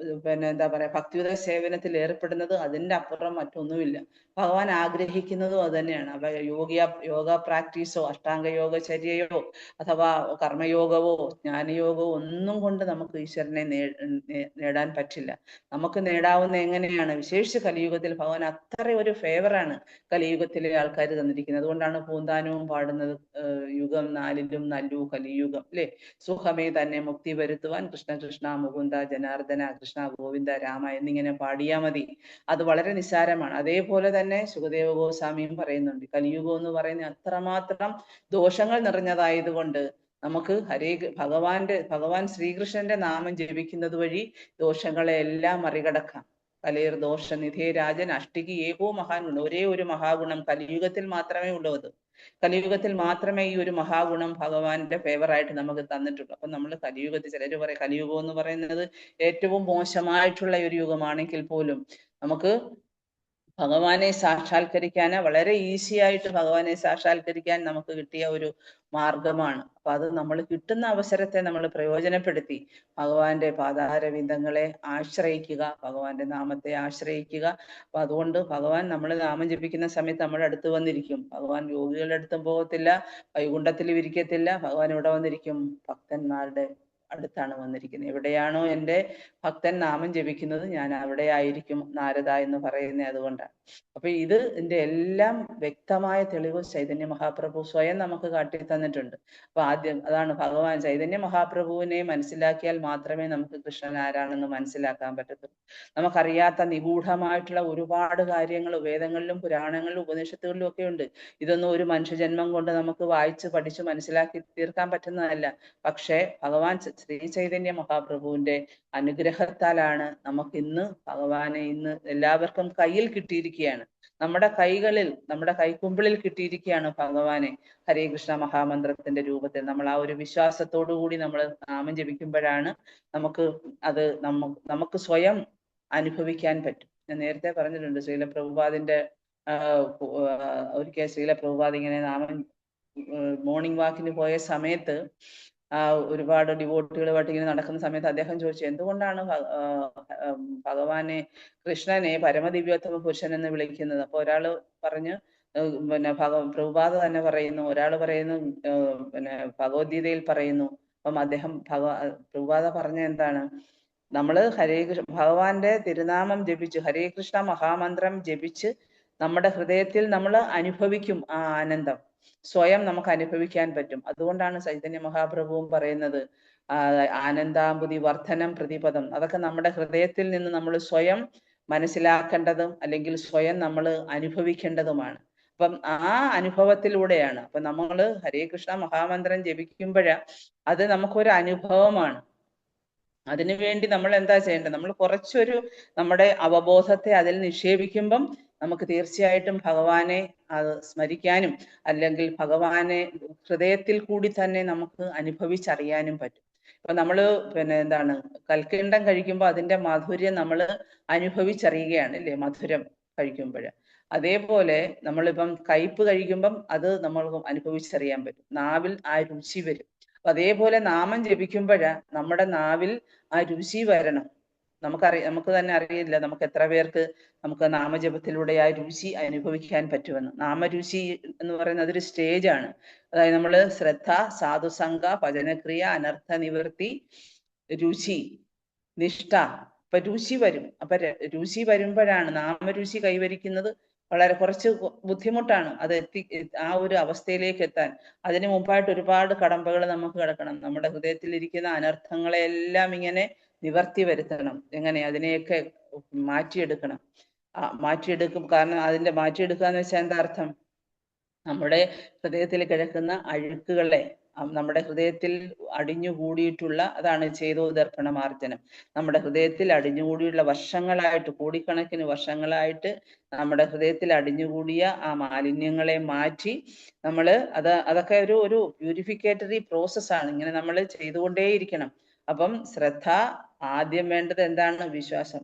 എന്താ പറയാ ഭക്തിയുത സേവനത്തിൽ ഏർപ്പെടുന്നത് അതിന്റെ അപ്പുറം മറ്റൊന്നുമില്ല. ഭഗവാൻ ആഗ്രഹിക്കുന്നതും അത് തന്നെയാണ്. അപ്പൊ യോഗ പ്രാക്ടീസോ അഷ്ടാംഗ യോഗചര്യയോ അഥവാ കർമ്മയോഗവോ ജ്ഞാനയോഗവോ ഒന്നും കൊണ്ട് നമുക്ക് ഈശ്വരനെ നേടാൻ പറ്റില്ല. നമുക്ക് നേടാവുന്ന എങ്ങനെയാണ്? വിശേഷിച്ച് കലിയുഗത്തിൽ ഭഗവാൻ അത്ര ഒരു ഫേവറാണ് കലിയുഗത്തിലെ ആൾക്കാർ തന്നിരിക്കുന്നത്. അതുകൊണ്ടാണ് പൂന്താനവും പാടുന്നത് യുഗം നാലിലും നല്ലു കലിയുഗം അല്ലെ. സുഖമേ തന്നെ മുക്തി വരുത്തുവാൻ കൃഷ്ണ കൃഷ്ണ മുകുന്ദ ജനാർദ്ദന കൃഷ്ണ ഗോവിന്ദ രാമ എന്നിങ്ങനെ പാടിയാ മതി. അത് വളരെ നിസ്സാരമാണ്. അതേപോലെ തന്നെ സുഖദേവ ഗോസ്വാമിയും പറയുന്നുണ്ട്, കലിയുഗം എന്ന് പറയുന്നത് അത്രമാത്രം ദോഷങ്ങൾ നിറഞ്ഞതായതുകൊണ്ട് നമുക്ക് ഭഗവാൻ ശ്രീകൃഷ്ണന്റെ നാമം ജപിക്കുന്നത് വഴി ദോഷങ്ങളെ എല്ലാം മറികടക്കാം. കലേർ ദോഷനിധേ രാജൻ അഷ്ടികി ഏകോ മഹാഗുണം. ഒരേ ഒരു മഹാഗുണം കലിയുഗത്തിൽ മാത്രമേ ഉള്ളൂ. അത് കലിയുഗത്തിൽ മാത്രമേ ഈ ഒരു മഹാഗുണം ഭഗവാന്റെ ഫേവറായിട്ട് നമുക്ക് തന്നിട്ടുള്ളൂ. അപ്പൊ നമ്മൾ കലിയുഗത്തിൽ, ചിലർ പറയും കലിയുഗം എന്ന് പറയുന്നത് ഏറ്റവും മോശമായിട്ടുള്ള ഒരു യുഗമാണെങ്കിൽ പോലും നമുക്ക് ഭഗവാനെ സാക്ഷാത്കരിക്കാൻ വളരെ ഈസി ആയിട്ട് ഭഗവാനെ സാക്ഷാത്കരിക്കാൻ നമുക്ക് കിട്ടിയ ഒരു മാർഗമാണ്. അപ്പൊ അത് നമ്മൾ കിട്ടുന്ന അവസരത്തെ നമ്മൾ പ്രയോജനപ്പെടുത്തി ഭഗവാന്റെ പാദാരവിന്ദങ്ങളെ ആശ്രയിക്കുക, ഭഗവാന്റെ നാമത്തെ ആശ്രയിക്കുക. അപ്പൊ അതുകൊണ്ട് ഭഗവാൻ നമ്മൾ നാമം ജപിക്കുന്ന സമയത്ത് നമ്മുടെ അടുത്ത് വന്നിരിക്കും. ഭഗവാൻ യോഗികളുടെ അടുത്തും പോകത്തില്ല, വൈകുണ്ഠത്തിൽ ഇരിക്കത്തില്ല. ഭഗവാൻ ഇവിടെ വന്നിരിക്കും, ഭക്തന്മാരുടെ അടുത്താണ് വന്നിരിക്കുന്നത്. എവിടെയാണോ എൻ്റെ ഭക്തൻ നാമം ജപിക്കുന്നത് ഞാൻ അവിടെ ആയിരിക്കും നാരദ എന്ന് പറയുന്നത് അതുകൊണ്ടാണ്. അപ്പൊ ഇതിന്റെ എല്ലാം വ്യക്തമായ തെളിവ് ചൈതന്യ മഹാപ്രഭു സ്വയം നമുക്ക് കാട്ടി തന്നിട്ടുണ്ട്. അപ്പൊ ആദ്യം അതാണ്, ഭഗവാൻ ചൈതന്യ മഹാപ്രഭുവിനെ മനസ്സിലാക്കിയാൽ മാത്രമേ നമുക്ക് കൃഷ്ണൻ ആരാണെന്ന് മനസ്സിലാക്കാൻ പറ്റത്തുള്ളൂ. നമുക്കറിയാത്ത നിഗൂഢമായിട്ടുള്ള ഒരുപാട് കാര്യങ്ങൾ വേദങ്ങളിലും പുരാണങ്ങളിലും ഉപനിഷത്തുകളിലും ഒക്കെ ഉണ്ട്. ഇതൊന്നും ഒരു മനുഷ്യജന്മം കൊണ്ട് നമുക്ക് വായിച്ച് പഠിച്ച് മനസ്സിലാക്കി തീർക്കാൻ പറ്റുന്നതല്ല. പക്ഷേ ഭഗവാൻ ശ്രീ ചൈതന്യ മഹാപ്രഭുവിന്റെ അനുഗ്രഹത്താലാണ് നമുക്ക് ഇന്ന് ഭഗവാനെ ഇന്ന് എല്ലാവർക്കും കയ്യിൽ കിട്ടിയിരിക്കുകയാണ്. നമ്മുടെ കൈകളിൽ, നമ്മുടെ കൈക്കുമ്പിളിൽ കിട്ടിയിരിക്കുകയാണ് ഭഗവാനെ. ഹരേ കൃഷ്ണ മഹാമന്ത്രത്തിന്റെ രൂപത്തിൽ നമ്മൾ ആ ഒരു വിശ്വാസത്തോടു കൂടി നമ്മൾ നാമം ജപിക്കുമ്പോഴാണ് നമുക്ക് അത് നമുക്ക് സ്വയം അനുഭവിക്കാൻ പറ്റും. ഞാൻ നേരത്തെ പറഞ്ഞിട്ടുണ്ട്, ശ്രീല പ്രഭുപാദിന്റെ ഒരിക്കൽ ശ്രീല പ്രഭുപാദ് ഇങ്ങനെ നാമം മോർണിംഗ് വാക്കിന് പോയ സമയത്ത് ഒരുപാട് ഡിവോട്ടികളുമായിട്ട് ഇങ്ങനെ നടക്കുന്ന സമയത്ത് അദ്ദേഹം ചോദിച്ചു, എന്തുകൊണ്ടാണ് ഭഗവാനെ കൃഷ്ണനെ പരമദിവ്യോത്തമ പുരുഷൻ എന്ന് വിളിക്കുന്നത്? അപ്പൊ ഒരാള് പറഞ്ഞു, പിന്നെ പ്രഭുപാദ തന്നെ പറയുന്നു, ഒരാൾ പറയുന്നു പിന്നെ ഭഗവത്ഗീതയിൽ പറയുന്നു. അപ്പം അദ്ദേഹം പ്രഭുപാദ പറഞ്ഞ എന്താണ്, നമ്മള് ഭഗവാന്റെ തിരുനാമം ജപിച്ച് ഹരേ കൃഷ്ണ മഹാമന്ത്രം ജപിച്ച് നമ്മുടെ ഹൃദയത്തിൽ നമ്മൾ അനുഭവിക്കും ആ ആനന്ദം, സ്വയം നമുക്ക് അനുഭവിക്കാൻ പറ്റും. അതുകൊണ്ടാണ് ചൈതന്യ മഹാപ്രഭുവും പറയുന്നത് ആനന്ദാംബുതി വർദ്ധനം പ്രതിപദം. അതൊക്കെ നമ്മുടെ ഹൃദയത്തിൽ നിന്ന് നമ്മൾ സ്വയം മനസ്സിലാക്കേണ്ടതും അല്ലെങ്കിൽ സ്വയം നമ്മൾ അനുഭവിക്കേണ്ടതുമാണ്. അപ്പം ആ അനുഭവത്തിലൂടെയാണ്. അപ്പൊ നമ്മൾ ഹരേ കൃഷ്ണ മഹാമന്ത്രം ജപിക്കുമ്പോഴാ അത് നമുക്കൊരു അനുഭവമാണ്. അതിനുവേണ്ടി നമ്മൾ എന്താ ചെയ്യേണ്ടത്? നമ്മൾ കുറച്ചൊരു നമ്മുടെ അവബോധത്തെ അതിൽ നിക്ഷേപിക്കുമ്പം നമുക്ക് തീർച്ചയായിട്ടും ഭഗവാനെ അത് സ്മരിക്കാനും അല്ലെങ്കിൽ ഭഗവാനെ ഹൃദയത്തിൽ കൂടി തന്നെ നമുക്ക് അനുഭവിച്ചറിയാനും പറ്റും. ഇപ്പൊ നമ്മള് എന്താണ് കൽക്കണ്ടം കഴിക്കുമ്പോൾ അതിന്റെ മാധുര്യം നമ്മൾ അനുഭവിച്ചറിയുകയാണ് അല്ലേ, മധുരം കഴിക്കുമ്പോൾ. അതേപോലെ നമ്മളിപ്പം കയ്പ് കഴിക്കുമ്പം അത് നമ്മൾ അനുഭവിച്ചറിയാൻ പറ്റും, നാവിൽ ആ രുചി വരും. അതേപോലെ നാമം ജപിക്കുമ്പോഴാ നമ്മുടെ നാവിൽ ആ രുചി വരണം. നമുക്ക് തന്നെ അറിയില്ല നമുക്ക് എത്ര പേർക്ക് നമുക്ക് നാമജപത്തിലൂടെ ആ രുചി അനുഭവിക്കാൻ പറ്റുമെന്ന്. നാമരുചി എന്ന് പറയുന്നത് അതൊരു സ്റ്റേജാണ്. അതായത് നമ്മൾ ശ്രദ്ധ, സാധുസംഗ, ഭജനക്രിയ, അനർത്ഥ നിവൃത്തി, രുചി, നിഷ്ഠ. അപ്പൊ രുചി വരും. അപ്പൊ രുചി വരുമ്പോഴാണ് നാമരുചി കൈവരിക്കുന്നത്. വളരെ കുറച്ച് ബുദ്ധിമുട്ടാണ് അത് ആ ഒരു അവസ്ഥയിലേക്ക് എത്താൻ. അതിനു മുമ്പായിട്ട് ഒരുപാട് കടമ്പകൾ നമുക്ക് കിടക്കണം. നമ്മുടെ ഹൃദയത്തിൽ ഇരിക്കുന്ന അനർത്ഥങ്ങളെല്ലാം ഇങ്ങനെ നിവർത്തി വരുത്തണം. എങ്ങനെ? അതിനെയൊക്കെ മാറ്റിയെടുക്കണം. മാറ്റിയെടുക്കും. കാരണം അതിന്റെ മാറ്റിയെടുക്കുക എന്ന് വെച്ചാൽ എന്താ അർത്ഥം? നമ്മുടെ ഹൃദയത്തിൽ കിടക്കുന്ന അഴുക്കുകളെ, നമ്മുടെ ഹൃദയത്തിൽ അടിഞ്ഞുകൂടിയിട്ടുള്ള, അതാണ് ചേതോദർപ്പണ മാർജനം. നമ്മുടെ ഹൃദയത്തിൽ അടിഞ്ഞുകൂടിയുള്ള വർഷങ്ങളായിട്ട്, കോടിക്കണക്കിന് വർഷങ്ങളായിട്ട് നമ്മുടെ ഹൃദയത്തിൽ അടിഞ്ഞുകൂടിയ ആ മാലിന്യങ്ങളെ മാറ്റി അതൊക്കെ ഒരു പ്യൂരിഫിക്കേറ്ററി പ്രോസസ്സാണ്. ഇങ്ങനെ നമ്മൾ ചെയ്തുകൊണ്ടേയിരിക്കണം. അപ്പം ശ്രദ്ധ, ആദ്യം വേണ്ടത് എന്താണ്? വിശ്വാസം.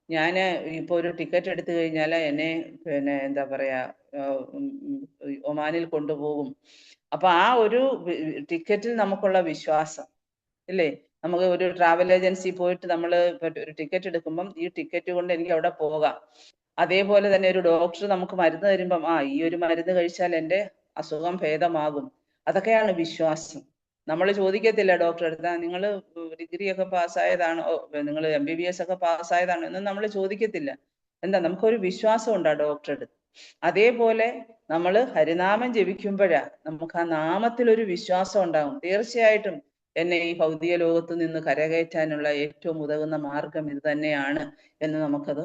ഞാൻ ഇപ്പൊ ഒരു ടിക്കറ്റ് എടുത്തു കഴിഞ്ഞാൽ എന്നെ എന്താ പറയാ ഒമാനിൽ കൊണ്ടുപോകും. അപ്പൊ ആ ഒരു ടിക്കറ്റിൽ നമുക്കുള്ള വിശ്വാസം ഇല്ലേ, നമുക്ക് ഒരു ട്രാവൽ ഏജൻസി പോയിട്ട് നമ്മൾ ഒരു ടിക്കറ്റ് എടുക്കുമ്പം ഈ ടിക്കറ്റ് കൊണ്ട് എനിക്ക് അവിടെ പോകാം. അതേപോലെ തന്നെ ഒരു ഡോക്ടർ നമുക്ക് മരുന്ന് തരുമ്പം ഈ ഒരു മരുന്ന് കഴിച്ചാൽ എൻ്റെ അസുഖം ഭേദമാകും. അതൊക്കെയാണ് വിശ്വാസം. നമ്മൾ ചോദിക്കത്തില്ല ഡോക്ടറെ അടുത്ത് നിങ്ങൾ ഡിഗ്രി ഒക്കെ പാസ്സായതാണോ, നിങ്ങൾ MBBS ഒക്കെ പാസ്സായതാണോ എന്ന് നമ്മൾ ചോദിക്കത്തില്ല. എന്താ, നമുക്കൊരു വിശ്വാസം ഉണ്ട് ആ ഡോക്ടറെ അടുത്ത്. അതേപോലെ നമ്മൾ ഹരിനാമം ജപിക്കുമ്പോഴാ നമുക്ക് ആ നാമത്തിൽ ഒരു വിശ്വാസം ഉണ്ടാകും. തീർച്ചയായിട്ടും എന്നെ ഈ ഭൗതിക ലോകത്ത് നിന്ന് കരകയറ്റാനുള്ള ഏറ്റവും ഉതകുന്ന മാർഗം ഇത് തന്നെയാണ് എന്ന് നമുക്കത്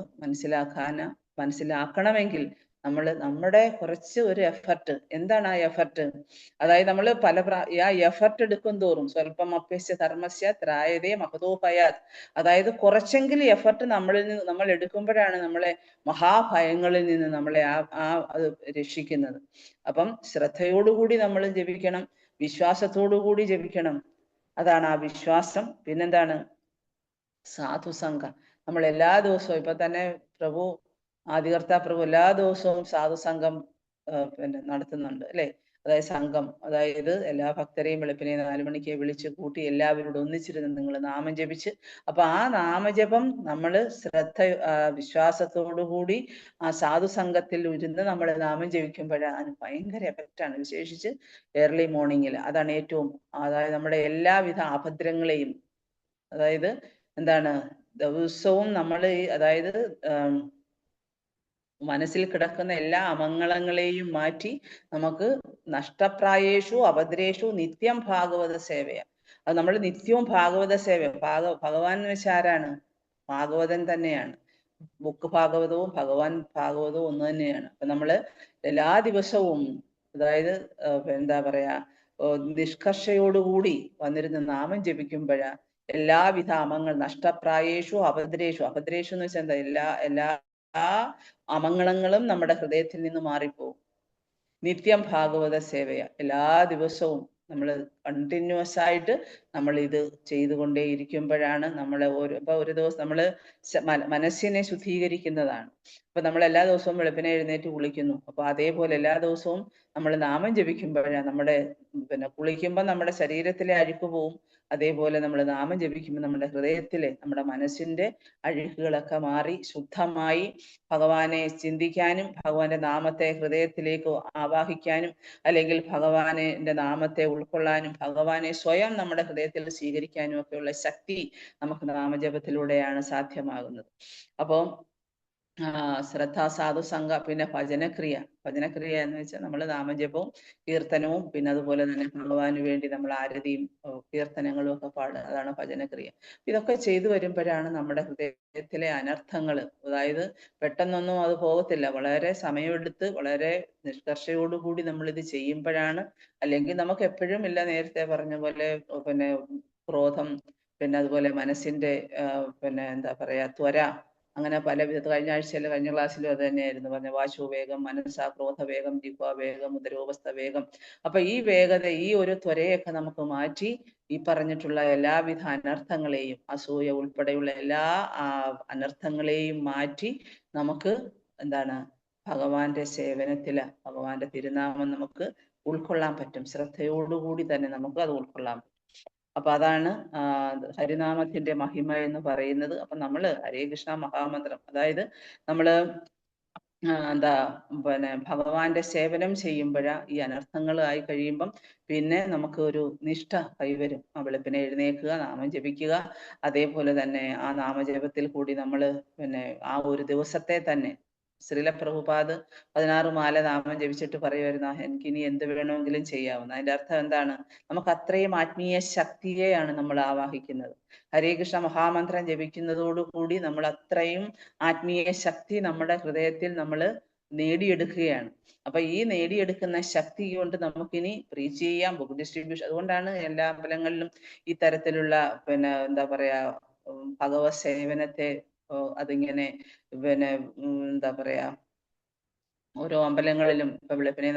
മനസ്സിലാക്കണമെങ്കിൽ നമ്മൾ നമ്മുടെ കുറച്ച് ഒരു എഫർട്ട്, എന്താണ് ആ എഫർട്ട്? അതായത് നമ്മൾ ആ എഫർട്ട് എടുക്കും തോറും സ്വല്പം അപ്യസ്യ ധർമ്മസ്യ ത്രായതേ മഹതോപയാത്. അതായത് കുറച്ചെങ്കിലും എഫർട്ട് നമ്മൾ എടുക്കുമ്പോഴാണ് നമ്മളെ മഹാഭയങ്ങളിൽ നിന്ന് നമ്മളെ അത് രക്ഷിക്കുന്നത്. അപ്പം ശ്രദ്ധയോടുകൂടി നമ്മൾ ജപിക്കണം, വിശ്വാസത്തോടുകൂടി ജപിക്കണം. അതാണ് ആ വിശ്വാസം. പിന്നെന്താണ്? സാധുസംഘം. നമ്മൾ എല്ലാ ദിവസവും ഇപ്പൊ തന്നെ പ്രഭു ആദികർത്താ പ്രഭു എല്ലാ ദിവസവും സാധുസംഘം നടത്തുന്നുണ്ട് അല്ലെ. അതായത് സംഘം, അതായത് എല്ലാ ഭക്തരെയും വെളുപ്പിനെ 4 മണിക്ക് വിളിച്ച് കൂട്ടി എല്ലാവരോടും ഒന്നിച്ചിരുന്ന് നിങ്ങൾ നാമം ജപിച്ച്, അപ്പൊ ആ നാമജപം നമ്മൾ വിശ്വാസത്തോടുകൂടി ആ സാധുസംഘത്തിൽ ഇരുന്ന് നമ്മൾ നാമം ജപിക്കുമ്പോഴാണ് ഭയങ്കര എഫക്റ്റാണ്. വിശേഷിച്ച് ഏർലി മോർണിംഗിൽ അതാണ് ഏറ്റവും, അതായത് നമ്മുടെ എല്ലാവിധ അഭദ്രങ്ങളെയും, അതായത് എന്താണ്, ദിവസവും നമ്മൾ അതായത് മനസ്സിൽ കിടക്കുന്ന എല്ലാ അമംഗളങ്ങളെയും മാറ്റി നമുക്ക് നഷ്ടപ്രായേഷു അഭദ്രേഷു നിത്യം ഭാഗവത സേവയ. അത് നമ്മൾ നിത്യവും ഭാഗവത സേവ. ഭഗവാൻ എന്ന് വെച്ചാൽ ആരാണ്? ഭാഗവതൻ തന്നെയാണ്. ബുക്ക് ഭാഗവതവും ഭഗവാൻ ഭാഗവതവും ഒന്ന് തന്നെയാണ്. അപ്പൊ നമ്മള് എല്ലാ ദിവസവും, അതായത് എന്താ പറയാ, നിഷ്കർഷയോടുകൂടി വന്നിരുന്ന് നാമം ജപിക്കുമ്പോഴാ എല്ലാവിധ നഷ്ടപ്രായേഷു അഭദ്രേഷു, അഭദ്രേഷു എന്ന് വെച്ചാൽ എന്താ, എല്ലാ അമംഗളങ്ങളും നമ്മുടെ ഹൃദയത്തിൽ നിന്ന് മാറിപ്പോകും. നിത്യം ഭാഗവത സേവയ. എല്ലാ ദിവസവും നമ്മൾ കണ്ടിന്യൂസ് ആയിട്ട് നമ്മൾ ഇത് ചെയ്തുകൊണ്ടേ ഇരിക്കുമ്പോഴാണ് നമ്മളെ ഒരു ദിവസം നമ്മൾ മനസ്സിനെ ശുദ്ധീകരിക്കുന്നതാണ്. അപ്പൊ നമ്മൾ എല്ലാ ദിവസവും വെളുപ്പിനെ എഴുന്നേറ്റ് കുളിക്കുന്നു. അപ്പൊ അതേപോലെ എല്ലാ ദിവസവും നമ്മൾ നാമം ജപിക്കുമ്പോഴാണ് നമ്മുടെ കുളിക്കുമ്പോൾ നമ്മുടെ ശരീരത്തിലെ അഴുക്ക് പോവും. അതേപോലെ നമ്മൾ നാമം ജപിക്കുമ്പോൾ നമ്മുടെ ഹൃദയത്തിലെ, നമ്മുടെ മനസ്സിന്റെ അഴുക്കുകളൊക്കെ മാറി ശുദ്ധമായി ഭഗവാനെ ചിന്തിക്കാനും ഭഗവാന്റെ നാമത്തെ ഹൃദയത്തിലേക്ക് ആവാഹിക്കാനും അല്ലെങ്കിൽ ഭഗവാന്റെ നാമത്തെ ഉൾക്കൊള്ളാനും ഭഗവാനെ സ്വയം നമ്മുടെ ഹൃദയത്തിൽ സ്വീകരിക്കാനും ഒക്കെയുള്ള ശക്തി നമുക്ക് നാമജപത്തിലൂടെയാണ് സാധ്യമാകുന്നത്. അപ്പോൾ ശ്രദ്ധ, സാധുസംഘ, പിന്നെ ഭജനക്രിയ. ഭജനക്രിയ എന്ന് വെച്ചാൽ നമ്മൾ നാമജപവും കീർത്തനവും പിന്നെ അതുപോലെ തന്നെ ഭഗവാന് വേണ്ടി നമ്മൾ ആരതിയും കീർത്തനങ്ങളും ഒക്കെ പാടുക, അതാണ് ഭജനക്രിയ. ഇതൊക്കെ ചെയ്തു വരുമ്പോഴാണ് നമ്മുടെ ഹൃദയത്തിലെ അനർത്ഥങ്ങൾ, അതായത് പെട്ടെന്നൊന്നും അത് പോകത്തില്ല, വളരെ സമയമെടുത്ത് വളരെ നിഷ്കർഷയോടുകൂടി നമ്മൾ ഇത് ചെയ്യുമ്പോഴാണ്. അല്ലെങ്കിൽ നമുക്ക് എപ്പോഴും ഇല്ല, നേരത്തെ പറഞ്ഞ പോലെ പിന്നെ ക്രോധം, പിന്നെ അതുപോലെ മനസ്സിന്റെ എന്താ പറയാ ത്വര, അങ്ങനെ പല വിധത്തിൽ. കഴിഞ്ഞ ക്ലാസ്സിലും അത് തന്നെയായിരുന്നു പറഞ്ഞ, വാശു വേഗം, മനസ്സാ ക്രോധ വേഗം, ജിഹ്വാ വേഗം, ഉദരോവസ്ഥ വേഗം. അപ്പൊ ഈ വേഗത, ഈ ഒരു ത്വരയൊക്കെ നമുക്ക് മാറ്റി ഈ പറഞ്ഞിട്ടുള്ള എല്ലാവിധ അനർത്ഥങ്ങളെയും, അസൂയ ഉൾപ്പെടെയുള്ള എല്ലാ അനർത്ഥങ്ങളെയും മാറ്റി നമുക്ക് എന്താണ്, ഭഗവാന്റെ സേവനത്തില് ഭഗവാന്റെ തിരുനാമം നമുക്ക് ഉൾക്കൊള്ളാൻ പറ്റും. ശ്രദ്ധയോടുകൂടി തന്നെ നമുക്ക് അത് ഉൾക്കൊള്ളാൻ പറ്റും. അപ്പൊ അതാണ് ഹരിനാമത്തിന്റെ മഹിമ എന്ന് പറയുന്നത്. അപ്പൊ നമ്മള് ഹരേ കൃഷ്ണ മഹാമന്ത്രം, അതായത് നമ്മള് എന്താ ഭഗവാന്റെ സേവനം ചെയ്യുമ്പോഴാ ഈ അനർത്ഥങ്ങൾ ആയി കഴിയുമ്പം പിന്നെ നമുക്ക് ഒരു നിഷ്ഠ കൈവരും. വെളുപ്പിനെ എഴുന്നേൽക്കുക, നാമം ജപിക്കുക, അതേപോലെ തന്നെ ആ നാമജപത്തിൽ കൂടി നമ്മൾ ആ ഒരു ദിവസത്തെ തന്നെ, ശ്രീല പ്രഭുപാദ് 16 മാല നാമം ജപിച്ചിട്ട് പറയുമായിരുന്നു, എനിക്കിനി എന്ത് വേണമെങ്കിലും ചെയ്യാവുന്ന. അതിന്റെ അർത്ഥം എന്താണ്? നമുക്ക് അത്രയും ആത്മീയ ശക്തിയെയാണ് നമ്മൾ ആവാഹിക്കുന്നത്. ഹരേ കൃഷ്ണ മഹാമന്ത്രം ജപിക്കുന്നതോടുകൂടി നമ്മൾ അത്രയും ആത്മീയ ശക്തി നമ്മുടെ ഹൃദയത്തിൽ നമ്മൾ നേടിയെടുക്കുകയാണ്. അപ്പൊ ഈ നേടിയെടുക്കുന്ന ശക്തി കൊണ്ട് നമുക്കിനി പ്രീച്ച് ചെയ്യാം, ബുക്ക് ഡിസ്ട്രിബ്യൂഷൻ. അതുകൊണ്ടാണ് എല്ലാ അമ്പലങ്ങളിലും ഈ തരത്തിലുള്ള എന്താ പറയാ ഭഗവത് സേവനത്തെ അതിങ്ങനെ എന്താ പറയാ ഓരോ അമ്പലങ്ങളിലും ഇപ്പൊ വെളുപ്പിനെ